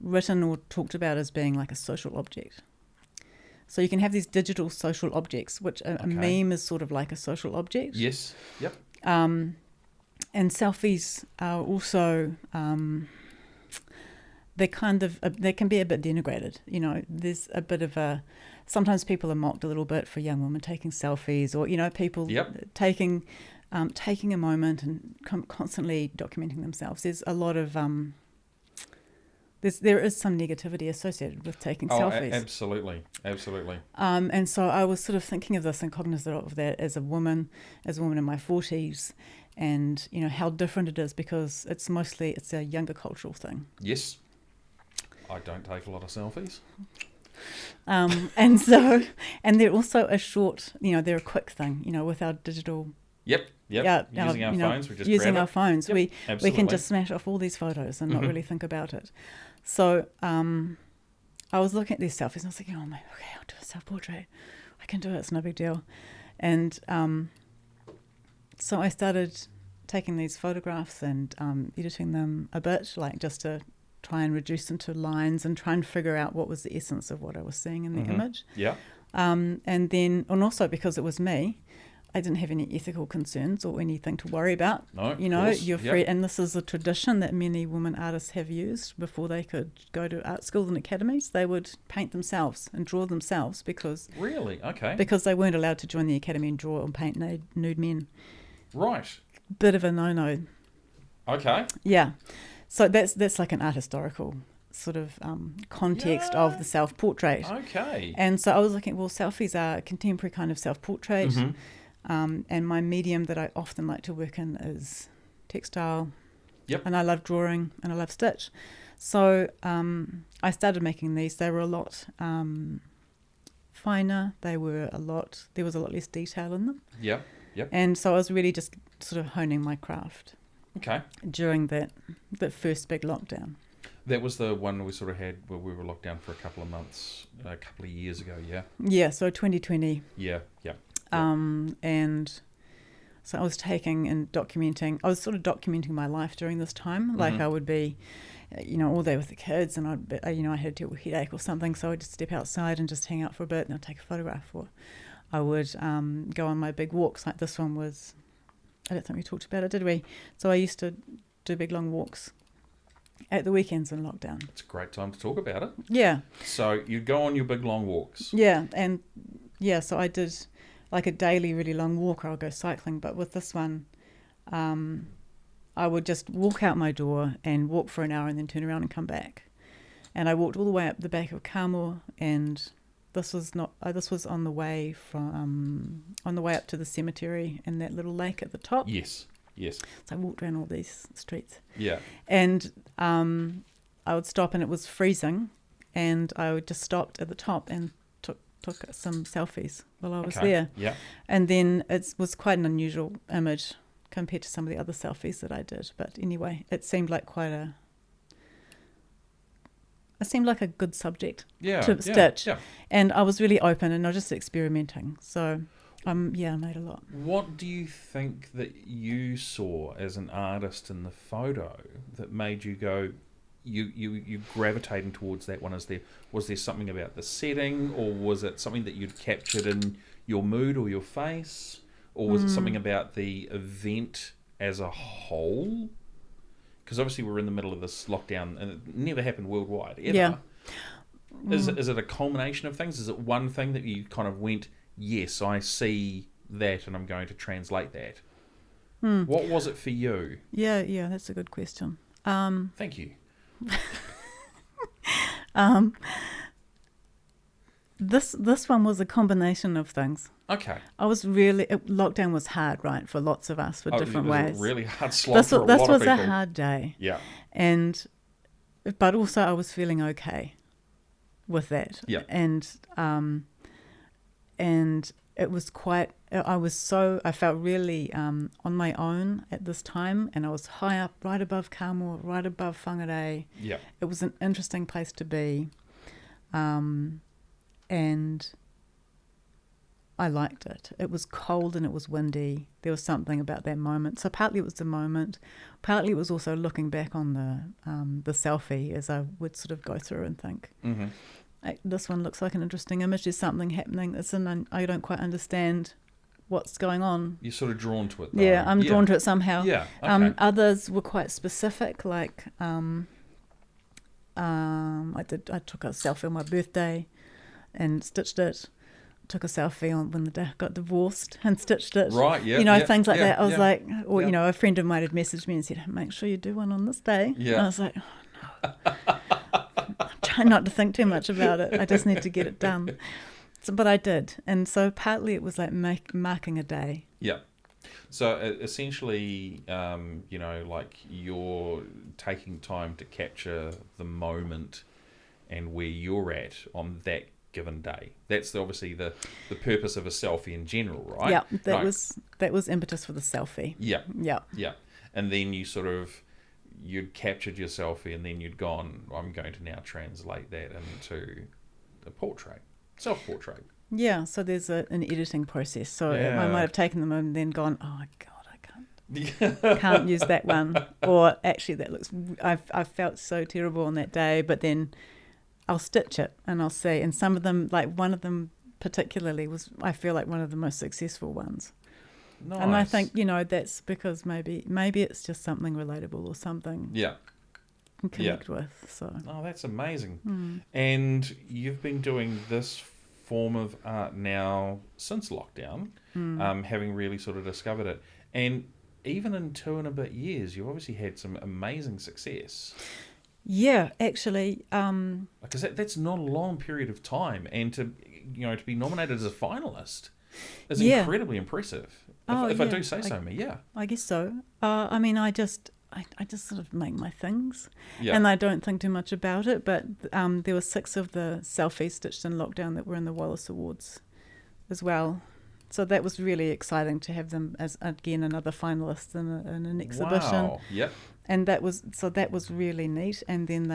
written or talked about as being like a social object. So you can have these digital social objects, which a meme is sort of like a social object. Yes. Yep. And selfies are also, they can be a bit denigrated. There's a bit of sometimes people are mocked a little bit for young women taking selfies or, people taking a moment and constantly documenting themselves. There's a lot of, there is some negativity associated with taking selfies. Absolutely. And so I was sort of thinking of this and cognizant of that as a woman in my 40s, and how different it is because it's a younger cultural thing. Yes, I don't take a lot of selfies. And they're also a short, they're a quick thing, with our digital. Yep. Yeah, using our phones, we just using grab our phones, Yep, we absolutely. can just smash off all these photos and not really think about it. So I was looking at these selfies and I was like, oh my, okay, I'll do a self-portrait. I can do it. It's no big deal. And so I started taking these photographs and editing them a bit, like just to try and reduce them to lines and try and figure out what was the essence of what I was seeing in the image. Yeah. And also because it was me, I didn't have any ethical concerns or anything to worry about. No, you're free, and this is a tradition that many women artists have used before they could go to art schools and academies. They would paint themselves and draw themselves because they weren't allowed to join the academy and draw or paint nude men. Right. Bit of a no-no. Okay. Yeah. So that's like an art historical sort of context of the self-portrait. Okay. And so I was looking, selfies are a contemporary kind of self-portrait. Mm-hmm. And my medium that I often like to work in is textile. Yep. And I love drawing and I love stitch. So I started making these. They were a lot finer. There was a lot less detail in them. Yep. And so I was really just sort of honing my craft. Okay. During that first big lockdown. That was the one we sort of had where we were locked down for a couple of months, a couple of years ago, yeah? Yeah, so 2020. Yeah. And so I was taking and documenting. I was sort of documenting my life during this time. Like I would be, all day with the kids, and I had to deal with headache or something. So I'd just step outside and just hang out for a bit, and I'd take a photograph. Or I would go on my big walks. Like this one was, I don't think we talked about it, did we? So I used to do big long walks at the weekends in lockdown. It's a great time to talk about it. Yeah. So you'd go on your big long walks. Yeah, and so I did like a daily really long walk, or I'll go cycling. But with this one, I would just walk out my door and walk for an hour and then turn around and come back. And I walked all the way up the back of Carmore, and this was on the way up to the cemetery and that little lake at the top. Yes. So I walked around all these streets. Yeah. And I would stop, and it was freezing, and I would just stopped at the top and took some selfies while I was there. Yeah. And then it was quite an unusual image compared to some of the other selfies that I did. But anyway, it seemed like a good subject to stitch. Yeah. And I was really open, and I was just experimenting. So I made a lot. What do you think that you saw as an artist in the photo that made you go, you gravitating towards that one? Was there something about the setting, or was it something that you'd captured in your mood or your face, or was it something about the event as a whole? Because obviously we're in the middle of this lockdown, and it never happened worldwide ever. Yeah. Is it a culmination of things? Is it one thing that you kind of went, yes, I see that, and I'm going to translate that? What was it for you? Yeah, that's a good question. Thank you. This one was a combination of things. Okay. Lockdown was hard, right, for lots of us for different ways. It was a really hard slog for a lot of people. This was a hard day. Yeah. But also I was feeling okay with that. Yeah. And it was I felt really on my own at this time, and I was high up, right above Kāmoa, right above Whangarei. Yeah. It was an interesting place to be. And I liked it. It was cold and it was windy. There was something about that moment. So partly it was the moment. Partly it was also looking back on the selfie as I would sort of go through and think, this one looks like an interesting image. There's something happening. I don't quite understand what's going on. You're sort of drawn to it, though. Yeah, I'm drawn to it somehow. Yeah, okay. Others were quite specific, like I took a selfie on my birthday and stitched it. Took a selfie on when the dad got divorced and stitched it. Right, yeah. Things like that. I was like, or, a friend of mine had messaged me and said, make sure you do one on this day. Yeah. And I was like, oh, no. I'm trying not to think too much about it. I just need to get it done. But I did. And so partly it was like marking a day. Yeah. So essentially, like you're taking time to capture the moment and where you're at on that given day. That's obviously the purpose of a selfie in general, right? Yeah, that was impetus for the selfie. Yeah. Yeah. Yeah. And then you'd captured your selfie and then you'd gone, I'm going to now translate that into a portrait, self-portrait. Yeah, so there's an editing process. So I might have taken them and then gone, oh, God, I can't use that one. Or actually that looks, I felt so terrible on that day, but then I'll stitch it and I'll see. And some of them, like one of them particularly was, I feel like one of the most successful ones. Nice. And I think, that's because maybe it's just something relatable or something you can connect with. So. Oh, that's amazing. And you've been doing this form of art now since lockdown, having really sort of discovered it. And even in 2 and a bit years, you've obviously had some amazing success. Yeah, actually. Because that's not a long period of time, and to be nominated as a finalist is incredibly impressive. If I do say so, yeah. I guess so. I just sort of make my things, yeah. And I don't think too much about it. But there were 6 of the selfies stitched in lockdown that were in the Wallace Awards as well. So that was really exciting to have them as, again, another finalist in an exhibition. Wow. Yep. And that was really neat. And then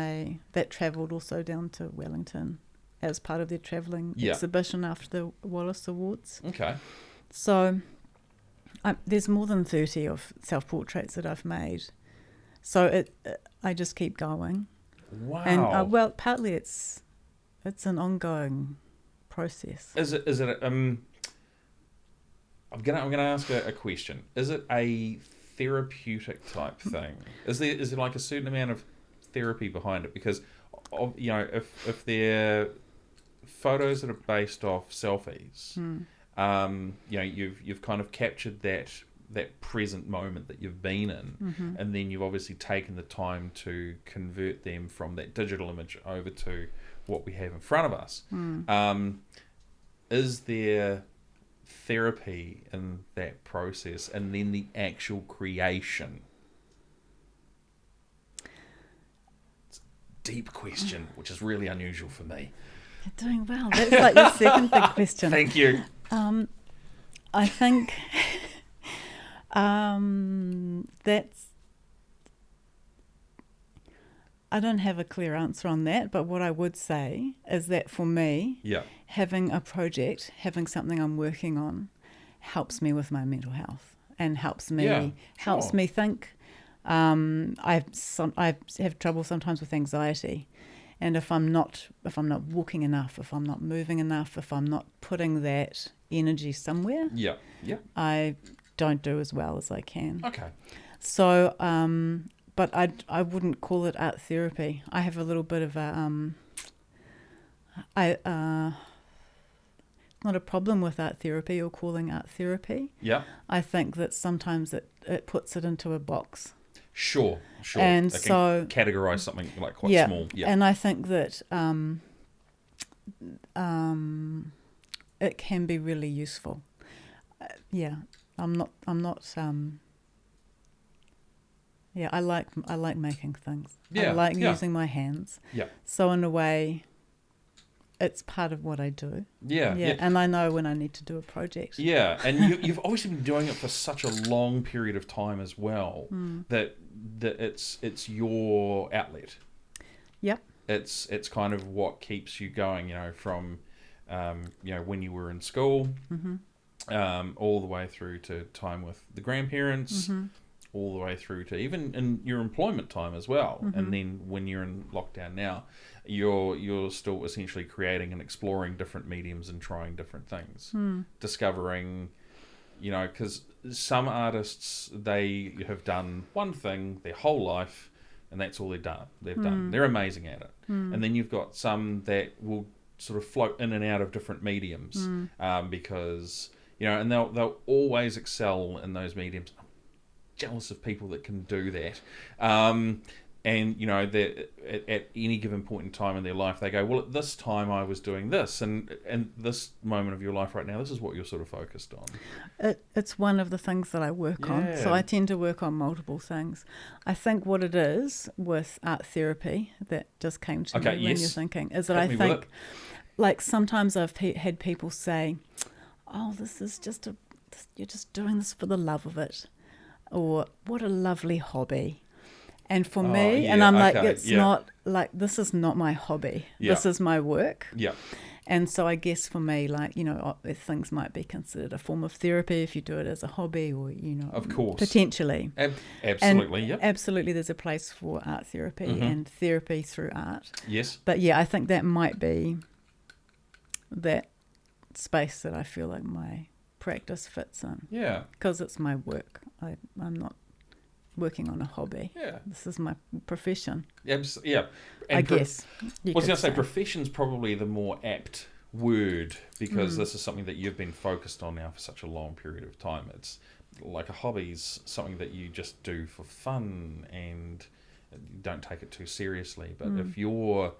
that travelled also down to Wellington as part of their travelling exhibition after the Wallace Awards. Okay. So there's more than 30 of self-portraits that I've made. So I just keep going. Wow. And partly it's an ongoing process. Is it I'm gonna ask a question. Is it a therapeutic type thing? Is there like a certain amount of therapy behind it? Because if they're photos that are based off selfies, you've kind of captured that present moment that you've been in, and then you've obviously taken the time to convert them from that digital image over to what we have in front of us. Is there therapy in that process and then the actual creation? It's a deep question, which is really unusual for me. You're doing well. That's like your second big question. Thank you. I think I don't have a clear answer on that, but what I would say is that for me, having a project, having something I'm working on, helps me with my mental health and helps me think. I have trouble sometimes with anxiety, and if I'm not walking enough, if I'm not moving enough, if I'm not putting that energy somewhere, I don't do as well as I can. Okay. So, but I wouldn't call it art therapy. I have a little bit of not a problem with art therapy or calling art therapy. Yeah. I think that sometimes it puts it into a box. Sure. And they so can categorize something like quite small. Yeah. And I think that it can be really useful. Yeah, I'm not. Yeah, I like making things. Yeah, I like yeah. using my hands. Yeah. So in a way, it's part of what I do. Yeah, yeah. And I know when I need to do a project. Yeah, and you've obviously been doing it for such a long period of time as well that it's your outlet. Yep. It's kind of what keeps you going, from when you were in school, all the way through to time with the grandparents, all the way through to even in your employment time as well. And then when you're in lockdown now, you're still essentially creating and exploring different mediums and trying different things, discovering, because some artists, they have done one thing their whole life and that's all they've done. They're amazing at it. And then you've got some that will sort of float in and out of different mediums, because and they'll always excel in those mediums. I'm jealous of people that can do that. And at any given point in time in their life, they go, well, at this time I was doing this, and this moment of your life right now, this is what you're sort of focused on. It's one of the things that I work on. So I tend to work on multiple things. I think what it is with art therapy that just came to me when you're thinking is that I think, like sometimes I've had people say, "Oh, this is just you're just doing this for the love of it," or "What a lovely hobby." And for me, and I'm like, it's not like, this is not my hobby. Yeah. This is my work. Yeah. And so I guess for me, like, things might be considered a form of therapy if you do it as a hobby or, of course, potentially. Absolutely, and yeah. Absolutely, there's a place for art therapy and therapy through art. Yes. But yeah, I think that might be that space that I feel like my practice fits in. Yeah. Because it's my work. I'm not working on a hobby. Yeah. This is my profession. Yeah. And I guess. I was going to say profession's probably the more apt word, because this is something that you've been focused on now for such a long period of time. It's like a hobby's something that you just do for fun and you don't take it too seriously. But if you're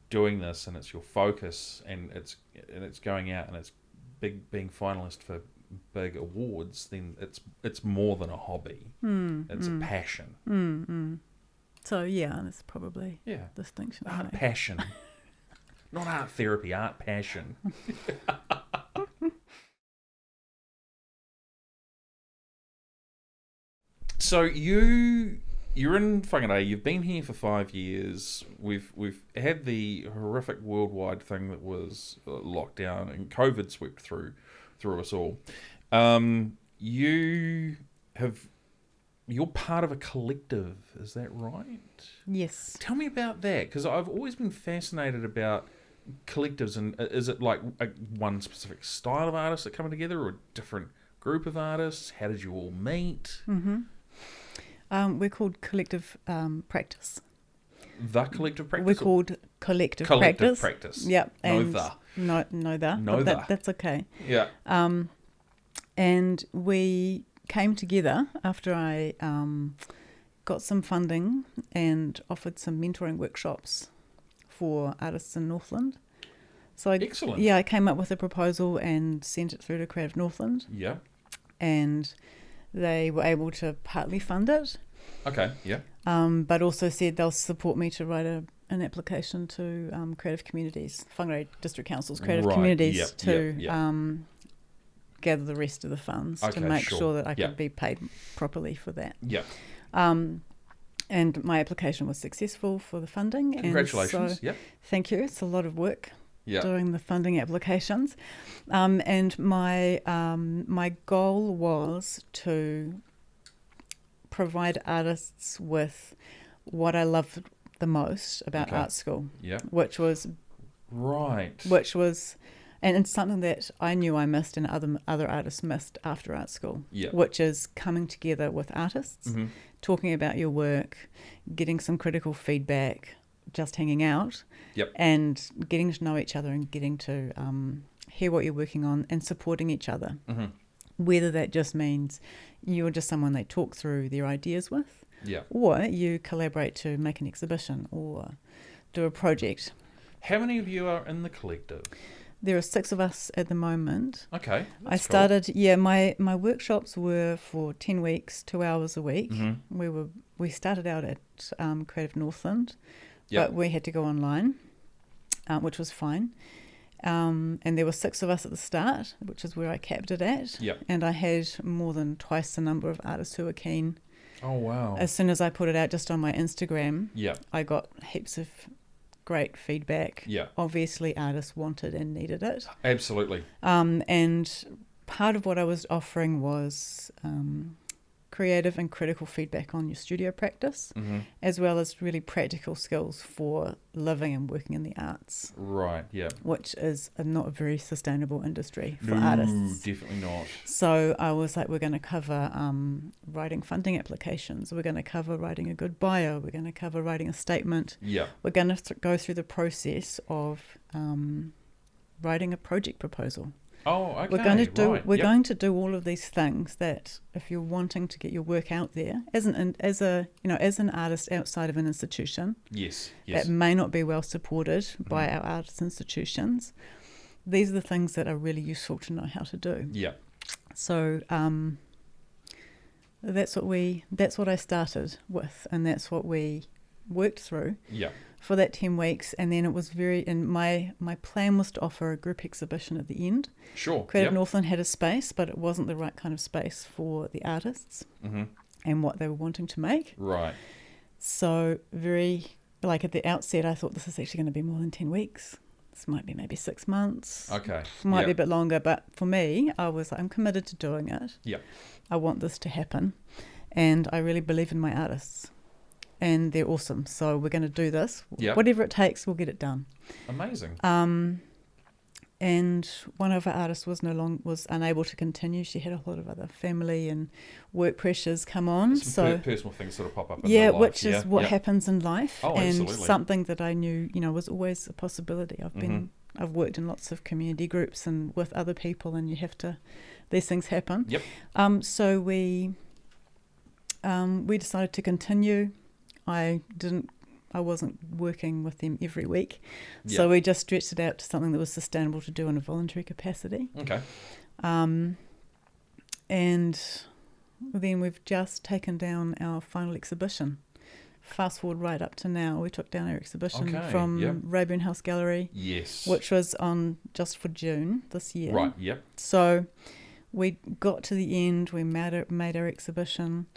doing this and it's your focus and it's going out and it's being finalist for big awards, then it's more than a hobby. It's a passion. So yeah, that's probably distinction. Art passion. Not art therapy, art passion. So you're in Whangarei, you've been here for 5 years. We've had the horrific worldwide thing that was lockdown, and COVID swept through us all. You're part of a collective, is that right? Yes. Tell me about that, because I've always been fascinated about collectives, and is it like one specific style of artists that come together, or a different group of artists? How did you all meet? We're called Collective Practice. The Collective Practice? We're called Collective Practice. Yep. And No, that's okay. Yeah. And we came together after I got some funding and offered some mentoring workshops for artists in Northland. So Excellent. Yeah, I came up with a proposal and sent it through to Creative Northland. Yeah. And they were able to partly fund it. Okay, yeah. But also said they'll support me to write an application to Creative Communities, Whangarei District Council's Creative Communities, to gather the rest of the funds to make sure that I could be paid properly for that. Yeah. And my application was successful for the funding. Congratulations. And so, thank you. It's a lot of work yeah. doing the funding applications. And my goal was to provide artists with what I loved the most about art school, which was and it's something that I knew I missed and other artists missed after art school, which is coming together with artists, talking about your work, getting some critical feedback, just hanging out, and getting to know each other and getting to hear what you're working on and supporting each other. Whether that just means you're just someone they talk through their ideas with, or you collaborate to make an exhibition or do a project. How many of you are in the collective? There are 6 of us at the moment. Okay. I started, my workshops were for 10 weeks, 2 hours a week. Mm-hmm. We started out at Creative Northland, but we had to go online, which was fine. And there were 6 of us at the start, which is where I capped it at. Yep. And I had more than twice the number of artists who were keen. Oh, wow. As soon as I put it out just on my Instagram, I got heaps of great feedback. Yeah. Obviously, artists wanted and needed it. Absolutely. And part of what I was offering was creative and critical feedback on your studio practice, as well as really practical skills for living and working in the arts. Right, yeah. Which is not a very sustainable industry for artists. Definitely not. So I was like, we're going to cover writing funding applications. We're going to cover writing a good bio. We're going to cover writing a statement. Yeah. We're going to go through the process of writing a project proposal. Oh, okay. We're going to do all of these things that, if you're wanting to get your work out there as an artist outside of an institution, that may not be well supported by our artist institutions, these are the things that are really useful to know how to do. Yeah. So that's what I started with, and that's what we worked through. Yeah. For that 10 weeks, and then it was my plan was to offer a group exhibition at the end. Sure. Creative Northland had a space, but it wasn't the right kind of space for the artists and what they were wanting to make. Right. So at the outset, I thought this is actually going to be more than 10 weeks. This might be maybe 6 months. Okay. Might be a bit longer, but for me, I was like, I'm committed to doing it. Yeah. I want this to happen, and I really believe in my artists. And they're awesome. So we're going to do this. Yep. Whatever it takes, we'll get it done. Amazing. And one of our artists was unable to continue. She had a lot of other family and work pressures come on. Personal things sort of pop up in her life. Which is what happens in life. Oh, and absolutely. Something that I knew, was always a possibility. I've worked in lots of community groups and with other people, and these things happen. Yep. So we decided to continue. I wasn't working with them every week. Yep. So we just stretched it out to something that was sustainable to do in a voluntary capacity. Okay. And then we've just taken down our final exhibition. Fast forward right up to now, we took down our exhibition from Rayburn House Gallery. Yes. Which was on just for June this year. Right, yep. So we got to the end, we made our exhibition.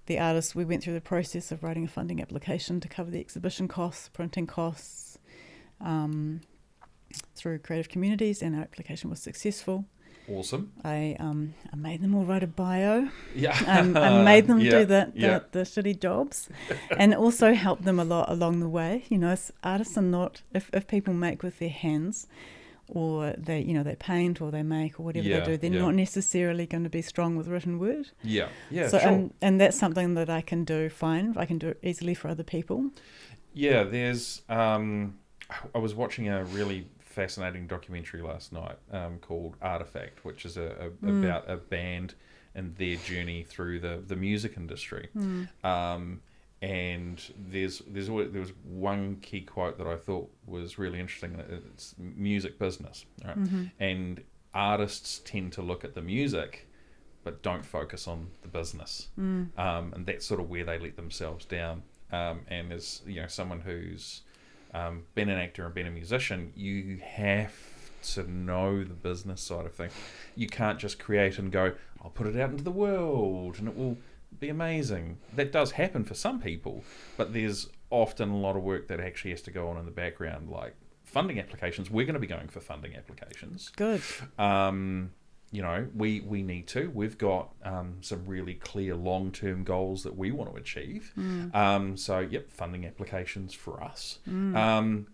The artists, we went through the process of writing a funding application to cover the exhibition costs, printing costs, through Creative Communities, and our application was successful. Awesome. I made them all write a bio. Yeah. I made them do the shitty jobs, and also helped them a lot along the way. Artists are not, if people make with their hands, or they paint or they make or whatever they do, they're not necessarily going to be strong with written word. Yeah, so, sure. And that's something that I can do fine. I can do it easily for other people. Yeah, there's... I was watching a really fascinating documentary last night called Artifact, which is about a band and their journey through the music industry. And there was one key quote that I thought was really interesting. It's music business, right? And artists tend to look at the music, but don't focus on the business, and that's sort of where they let themselves down. And as someone who's been an actor and been a musician, you have to know the business side of things. You can't just create and go, I'll put it out into the world and it will be amazing. That does happen for some people, but there's often a lot of work that actually has to go on in the background, like funding applications. We're going to be going for funding applications. Good. We need to. We've got some really clear long-term goals that we want to achieve. Funding applications for us. And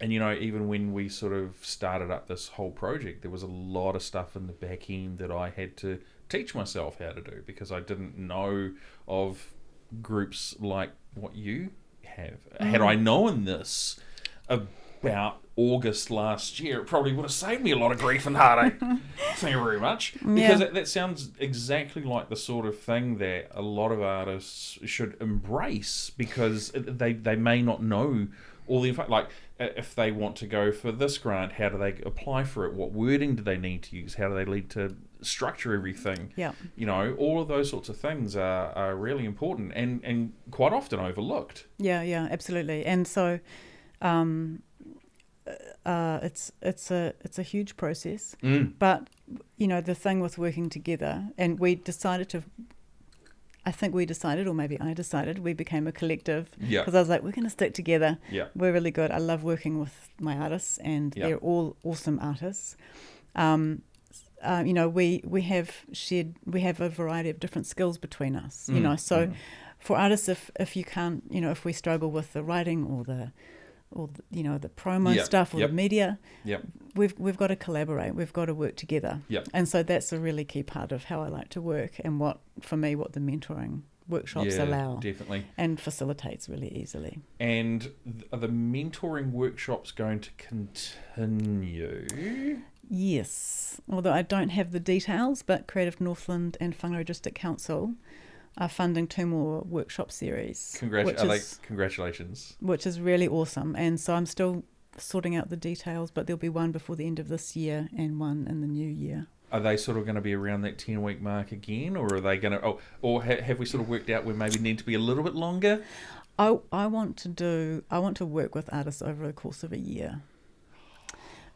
even when we sort of started up this whole project, there was a lot of stuff in the back end that I had to teach myself how to do, because I didn't know of groups like what you have. Had I known this about August last year, it probably would have saved me a lot of grief and heartache. Thank you very much. Because that sounds exactly like the sort of thing that a lot of artists should embrace, because they may not know all the info. Like, if they want to go for this grant, how do they apply for it? What wording do they need to use? How do they need to structure everything? Yeah. You know, all of those sorts of things are really important and quite often overlooked. Yeah, absolutely. And so it's a huge process. But, you know, the thing with working together, and we decided to, I think we decided, or maybe I decided, we became a collective. Yeah. Because I was like, we're going to stick together. Yeah. We're really good. I love working with my artists, and they're all awesome artists. You know, we have a variety of different skills between us. You know, so for artists, if you can't, you know, if we struggle with the writing or the you know, the promo stuff or the media, we've got to collaborate. We've got to work together. And so that's a really key part of how I like to work, and what the mentoring workshops allow. Definitely. And facilitates really easily. And are the mentoring workshops going to continue? Yes, although I don't have the details, but Creative Northland and Whangarei District Council are funding 2 more workshop series. Congratulations. Which is really awesome. And so I'm still sorting out the details, but there'll be one before the end of this year and one in the new year. Are they sort of going to be around that 10-week mark again, or are they going to? Or have we sort of worked out we maybe need to be a little bit longer? I want to work with artists over the course of a year.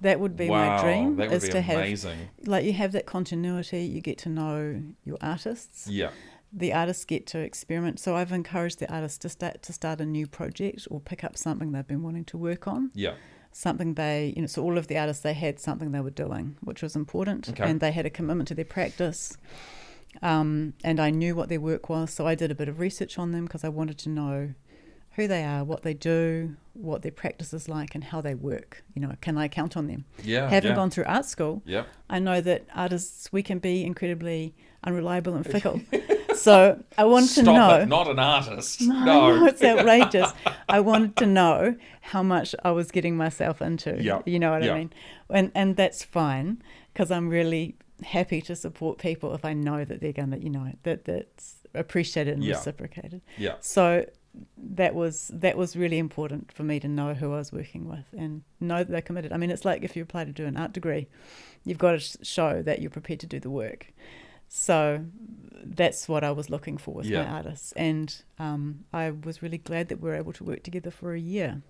That would be my dream. That would be have, amazing. like, you have that continuity. You get to know your artists. Yeah. The artists get to experiment. So I've encouraged the artists to start a new project or pick up something they've been wanting to work on. Yeah. Something they, you know, so all of the artists, they had something they were doing, which was important. Okay. And they had a commitment to their practice. And I knew what their work was. So I did a bit of research on them because I wanted to know who they are, what they do, what their practice is like, and how they work. You know, can I count on them? Having gone through art school, I know that artists, we can be incredibly unreliable and fickle. So I wanted to know. Stop it, not an artist. No, it's outrageous. I wanted to know how much I was getting myself into. You know what I mean? And that's fine, because I'm really happy to support people if I know that they're going to, you know, that's appreciated and reciprocated. So that was really important for me to know who I was working with and know that they're committed. I mean, it's like if you apply to do an art degree, you've got to show that you're prepared to do the work. So that's what I was looking for with my artists. And I was really glad that we were able to work together for a year,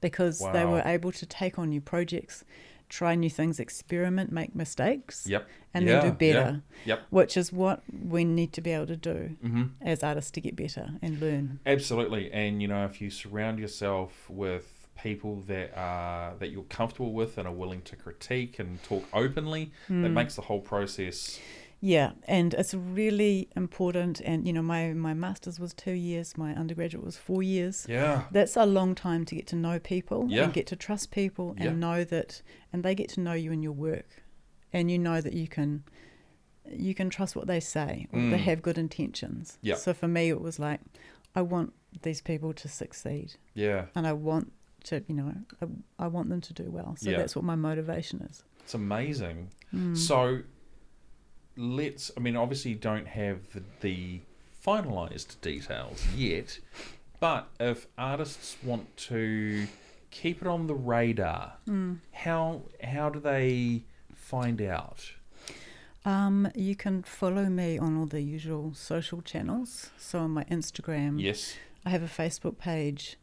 because they were able to take on new projects, try new things, experiment, make mistakes, and then do better, which is what we need to be able to do as artists to get better and learn. Absolutely. And, you know, if you surround yourself with people that you're comfortable with and are willing to critique and talk openly, that makes the whole process... Yeah, and it's really important. And, you know, my master's was 2 years, my undergraduate was 4 years. Yeah. That's a long time to get to know people and get to trust people and know that, and they get to know you in your work, and you know that you can trust what they say, or they have good intentions. Yeah. So for me, it was like, I want these people to succeed. Yeah. And I want to, you know, I want them to do well. So that's what my motivation is. It's amazing. So... I mean, obviously you don't have the finalised details yet, but if artists want to keep it on the radar, how do they find out? You can follow me on all the usual social channels. So on my Instagram, I have a Facebook page.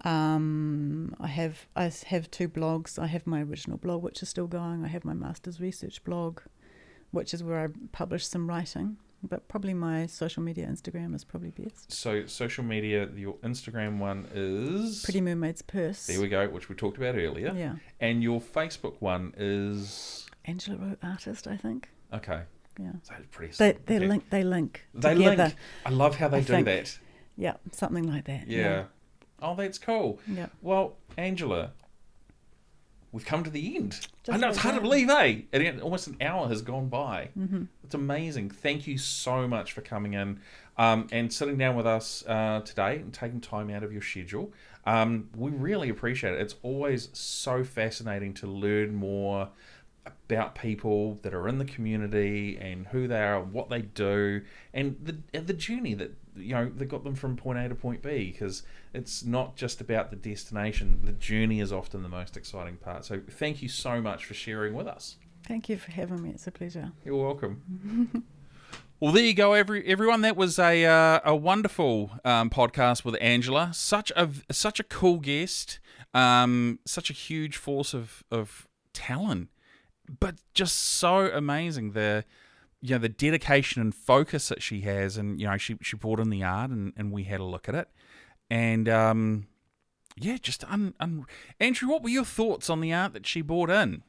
I have 2 blogs. I have my original blog, which is still going. I have my master's research blog, which is where I publish some writing, but probably my social media Instagram is probably best. So social media, your Instagram one is... Pretty Mermaid's Purse. There we go, which we talked about earlier. Yeah. And your Facebook one is... Angela Rowe Artist, I think. Okay. Yeah. So it's pretty They link together. I love how they do that. Yeah, something like that. Yeah. Oh, that's cool. Yeah. Well, Angela... We've come to the end. I know, it's hard to believe, eh? Almost an hour has gone by. It's amazing. Thank you so much for coming in and sitting down with us today and taking time out of your schedule. We really appreciate it. It's always so fascinating to learn more about people that are in the community and who they are, and what they do, and the journey that that got them from point A to point B. Because it's not just about the destination; the journey is often the most exciting part. So thank you so much for sharing with us. Thank you for having me. It's a pleasure. You're welcome. Well, there you go, everyone. That was a wonderful podcast with Angela. Such a cool guest. Such a huge force of talent, but just so amazing. The dedication and focus that she has, and she brought in the art, and we had a look at it, and just Andrew, what were your thoughts on the art that she brought in?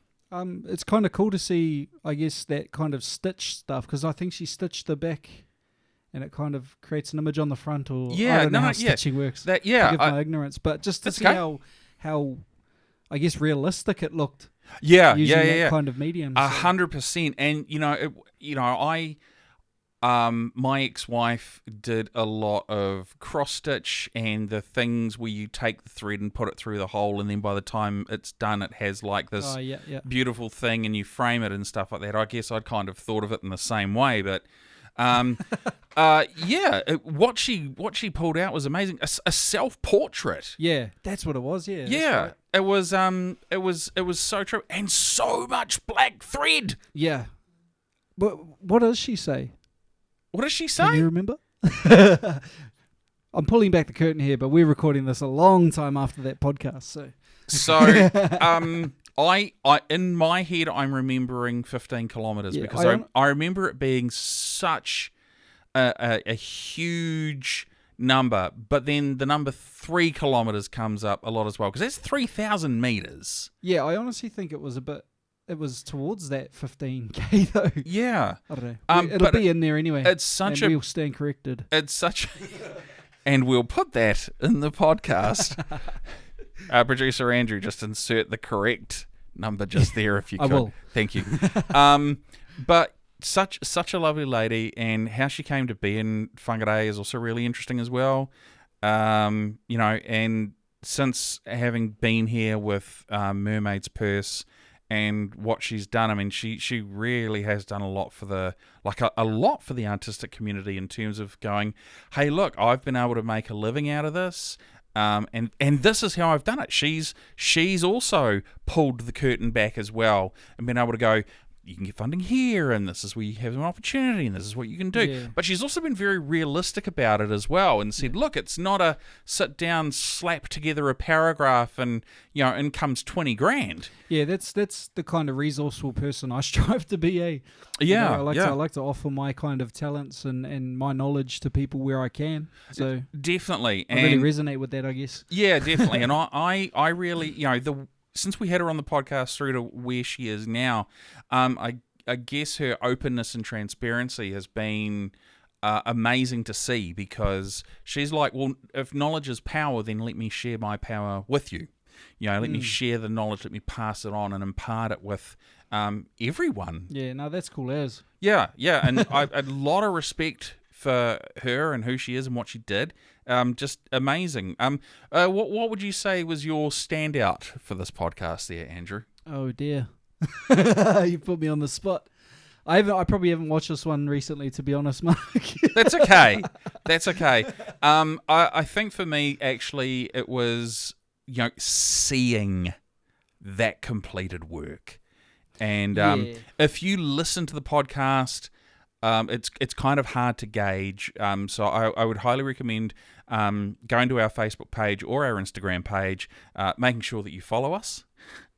It's kind of cool to see, I guess, that kind of stitch stuff, because I think she stitched the back, and it kind of creates an image on the front. Or I don't know how stitching works. Forgive my ignorance, but just to see how I guess realistic it looked. Using that kind of medium. 100%, and my ex-wife did a lot of cross-stitch and the things where you take the thread and put it through the hole, and then by the time it's done, it has like this beautiful thing, and you frame it and stuff like that. I guess I'd kind of thought of it in the same way, but what she pulled out was amazing. A self-portrait. Yeah, that's what it was. Yeah. Yeah, right. It was so true, and so much black thread. Yeah. But what does she say? What does she say? Can you remember? I'm pulling back the curtain here, but we're recording this a long time after that podcast. So I in my head, I'm remembering 15 kilometres because I remember it being such a huge number, but then the number 3 kilometres comes up a lot as well, because that's 3,000 metres. Yeah, I honestly think it was towards that 15k though. Yeah. I don't know. It'll be in there anyway. It's such we'll stand corrected. It's such and we'll put that in the podcast. Producer Andrew, just insert the correct number just there if you could. I will. Thank you. But such a lovely lady, and how she came to be in Whangarei is also really interesting as well. And since having been here with Mermaid's Purse and what she's done, I mean, she really has done a lot for the artistic community in terms of going, hey, look, I've been able to make a living out of this, and this is how I've done it. She's also pulled the curtain back as well and been able to go, you can get funding here, and this is where you have an opportunity, and this is what you can do. Yeah. But she's also been very realistic about it as well, and said, look, it's not a sit down, slap together a paragraph, and in comes 20 grand. Yeah, that's the kind of resourceful person I strive to be. I like to offer my kind of talents and my knowledge to people where I can. So definitely, I really resonate with that, I guess. Yeah, definitely, and I really, since we had her on the podcast through to where she is now, I guess her openness and transparency has been amazing to see, because she's like, well, if knowledge is power, then let me share my power with you. Let me share the knowledge, let me pass it on and impart it with everyone. Yeah, no, that's cool as. Yeah, and a lot of respect for her and who she is and what she did. Just amazing. What would you say was your standout for this podcast there, Andrew? Oh dear. You put me on the spot. I probably haven't watched this one recently, to be honest, Mark. That's okay. I think for me, actually, it was seeing that completed work. And if you listen to the podcast, it's kind of hard to gauge. So I would highly recommend going to our Facebook page or our Instagram page, making sure that you follow us,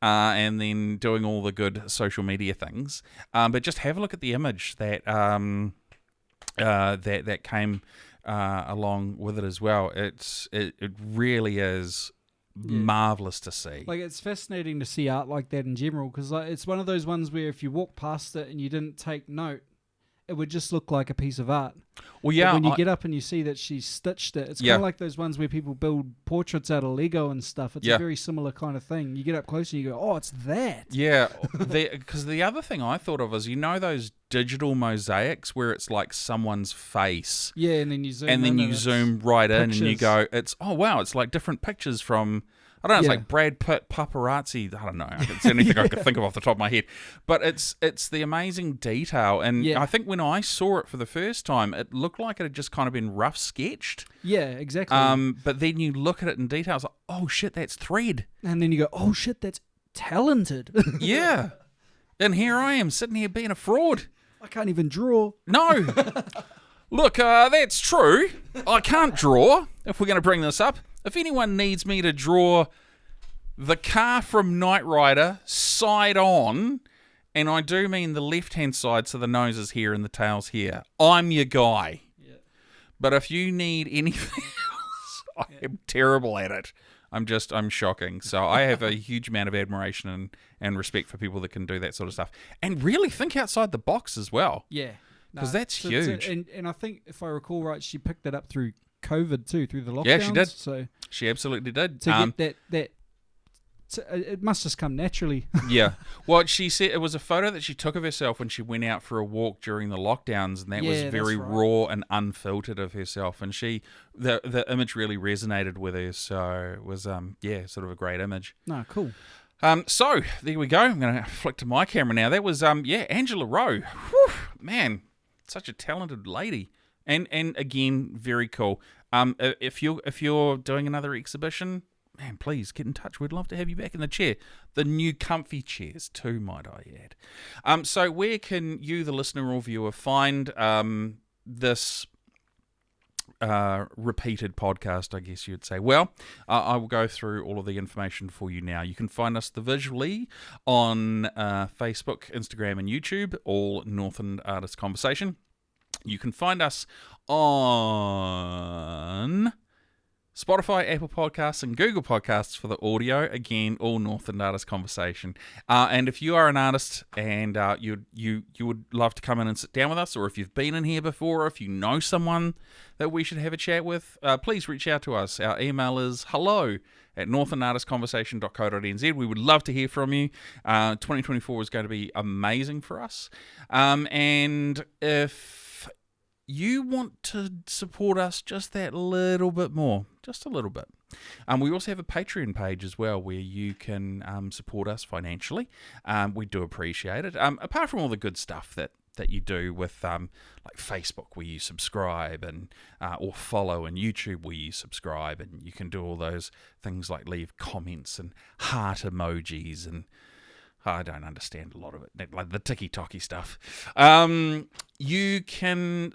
and then doing all the good social media things. But just have a look at the image that that came along with it as well. It really is marvelous to see. Like, it's fascinating to see art like that in general, because it's one of those ones where if you walk past it and you didn't take note, it would just look like a piece of art. Well, yeah. But when you get up and you see that she stitched it, it's kind of like those ones where people build portraits out of Lego and stuff. It's a very similar kind of thing. You get up close and you go, oh, it's that. Yeah, because the other thing I thought of is, those digital mosaics where it's like someone's face. Yeah, and then you zoom zoom right in and you go, it's like different pictures from I don't know, it's like Brad Pitt, paparazzi. I don't know. It's anything I could think of off the top of my head. But it's the amazing detail. And I think when I saw it for the first time, it looked like it had just kind of been rough sketched. Yeah, exactly. But then you look at it in detail, it's like, oh shit, that's thread. And then you go, oh shit, that's talented. Yeah. And here I am sitting here being a fraud. I can't even draw. No. Look, that's true. I can't draw, if we're going to bring this up. If anyone needs me to draw the car from Knight Rider side on, and I do mean the left-hand side, so the nose is here and the tail's here, I'm your guy. Yeah. But if you need anything else, I am terrible at it. I'm shocking. So I have a huge amount of admiration and respect for people that can do that sort of stuff. And really think outside the box as well. Yeah. Because that's huge. And I think, if I recall right, she picked that up through COVID too, through the lockdowns. Yeah, she did. So she absolutely did. To get that it must just come naturally. Yeah. Well, she said it was a photo that she took of herself when she went out for a walk during the lockdowns, and that was very raw and unfiltered of herself. And the image really resonated with her, so it was sort of a great image. No, cool. So there we go. I'm going to flick to my camera now. That was Angela Rowe. Whew, man, such a talented lady, and again, very cool. If you're doing another exhibition, man, please get in touch. We'd love to have you back in the chair. The new comfy chairs too, might I add. So where can you, the listener or viewer, find this repeated podcast, I guess you'd say? Well, I will go through all of the information for you now. You can find us visually on Facebook, Instagram, and YouTube, all Northland Artists Conversation. You can find us on Spotify, Apple Podcasts, and Google Podcasts for the audio. Again, all Northland Artists Conversation. And if you are an artist and you would love to come in and sit down with us, or if you've been in here before, or if you know someone that we should have a chat with, please reach out to us. Our email is hello@northlandartistsconversation.co.nz. We would love to hear from you. 2024 is going to be amazing for us. And if you want to support us just that little bit more, just a little bit. We also have a Patreon page as well where you can support us financially. We do appreciate it. Apart from all the good stuff that you do with like Facebook where you subscribe and or follow, and YouTube where you subscribe, and you can do all those things like leave comments and heart emojis, and I don't understand a lot of it, like the ticky-tocky stuff. You can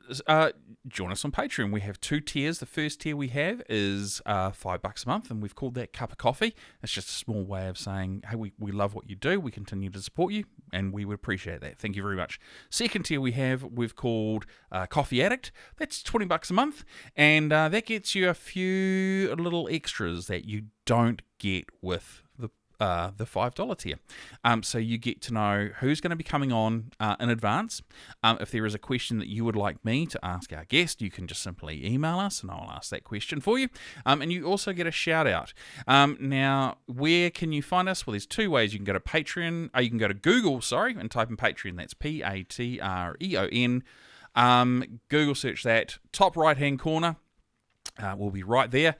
join us on Patreon. We have 2 tiers. The first tier we have is $5 a month, and we've called that Cup of Coffee. It's just a small way of saying, hey, we love what you do. We continue to support you, and we would appreciate that. Thank you very much. Second tier we've called Coffee Addict. That's $20 a month, and that gets you a few little extras that you don't get with the $5 tier. So you get to know who's going to be coming on in advance. If there is a question that you would like me to ask our guest, you can just simply email us and I'll ask that question for you. And you also get a shout out. Now, where can you find us? Well, there's 2 ways. You can go to Patreon, you can go to Google, and type in Patreon. That's Patreon. Google search that. Top right-hand corner. We'll be right there.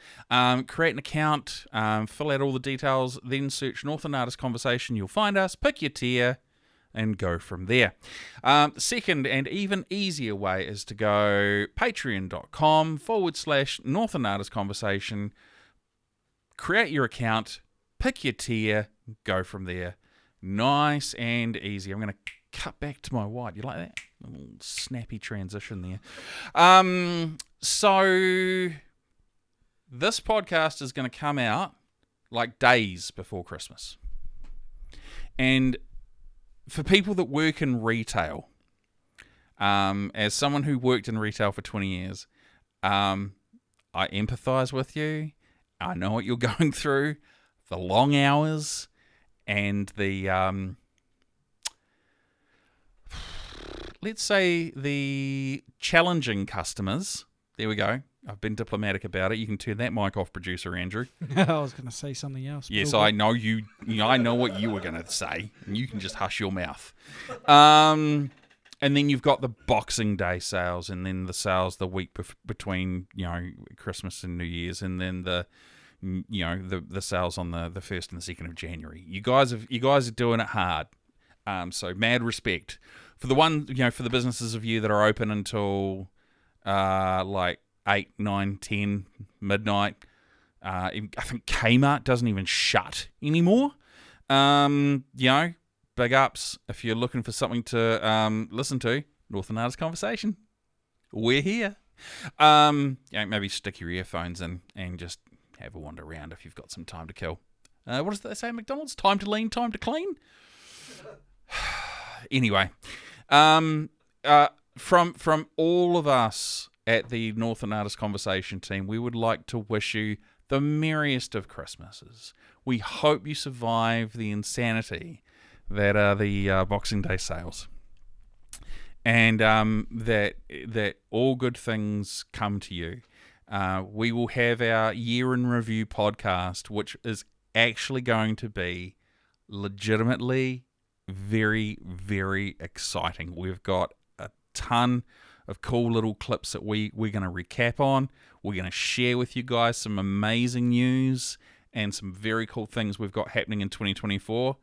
Create an account, fill out all the details, then search Northland Artists Conversation. You'll find us, pick your tier, and go from there. Second and even easier way is to go patreon.com/Northland Artists Conversation. Create your account, pick your tier, go from there. Nice and easy. I'm going to cut back to my white. You like that? A little snappy transition there. So this podcast is going to come out like days before Christmas. And for people that work in retail, as someone who worked in retail for 20 years, I empathize with you. I know what you're going through, the long hours and the let's say the challenging customers. There we go. I've been diplomatic about it. You can turn that mic off, producer Andrew. I was going to say something else. Yes, I know you. I know what you were going to say, and you can just hush your mouth. And then you've got the Boxing Day sales, and then the sales the week between Christmas and New Year's, and then the the sales on the 1st and the 2nd of January. You guys are doing it hard. So mad respect for for the businesses of you that are open until like 8, 9, 10 midnight. I think Kmart doesn't even shut anymore. Big ups if you're looking for something to listen to. Northland Artists Conversation. We're here. Maybe stick your earphones in and just have a wander around if you've got some time to kill. What does they say at McDonald's? Time to lean, time to clean? Anyway, from all of us at the Northland Artists Conversation team, we would like to wish you the merriest of Christmases. We hope you survive the insanity that are the Boxing Day sales. And that all good things come to you. We will have our year in review podcast, which is actually going to be legitimately very, very exciting. We've got a ton of cool little clips that we're going to recap on. We're going to share with you guys some amazing news and some very cool things we've got happening in 2024.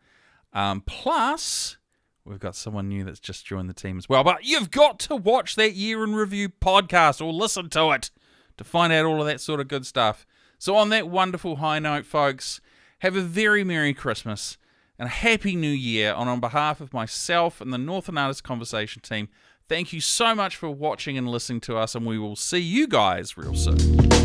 Plus, we've got someone new that's just joined the team as well. But you've got to watch that year in review podcast or listen to it to find out all of that sort of good stuff. So on that wonderful high note, folks, have a very Merry Christmas and a Happy New Year. And on behalf of myself and the Northland Artists Conversation team, thank you so much for watching and listening to us, and we will see you guys real soon.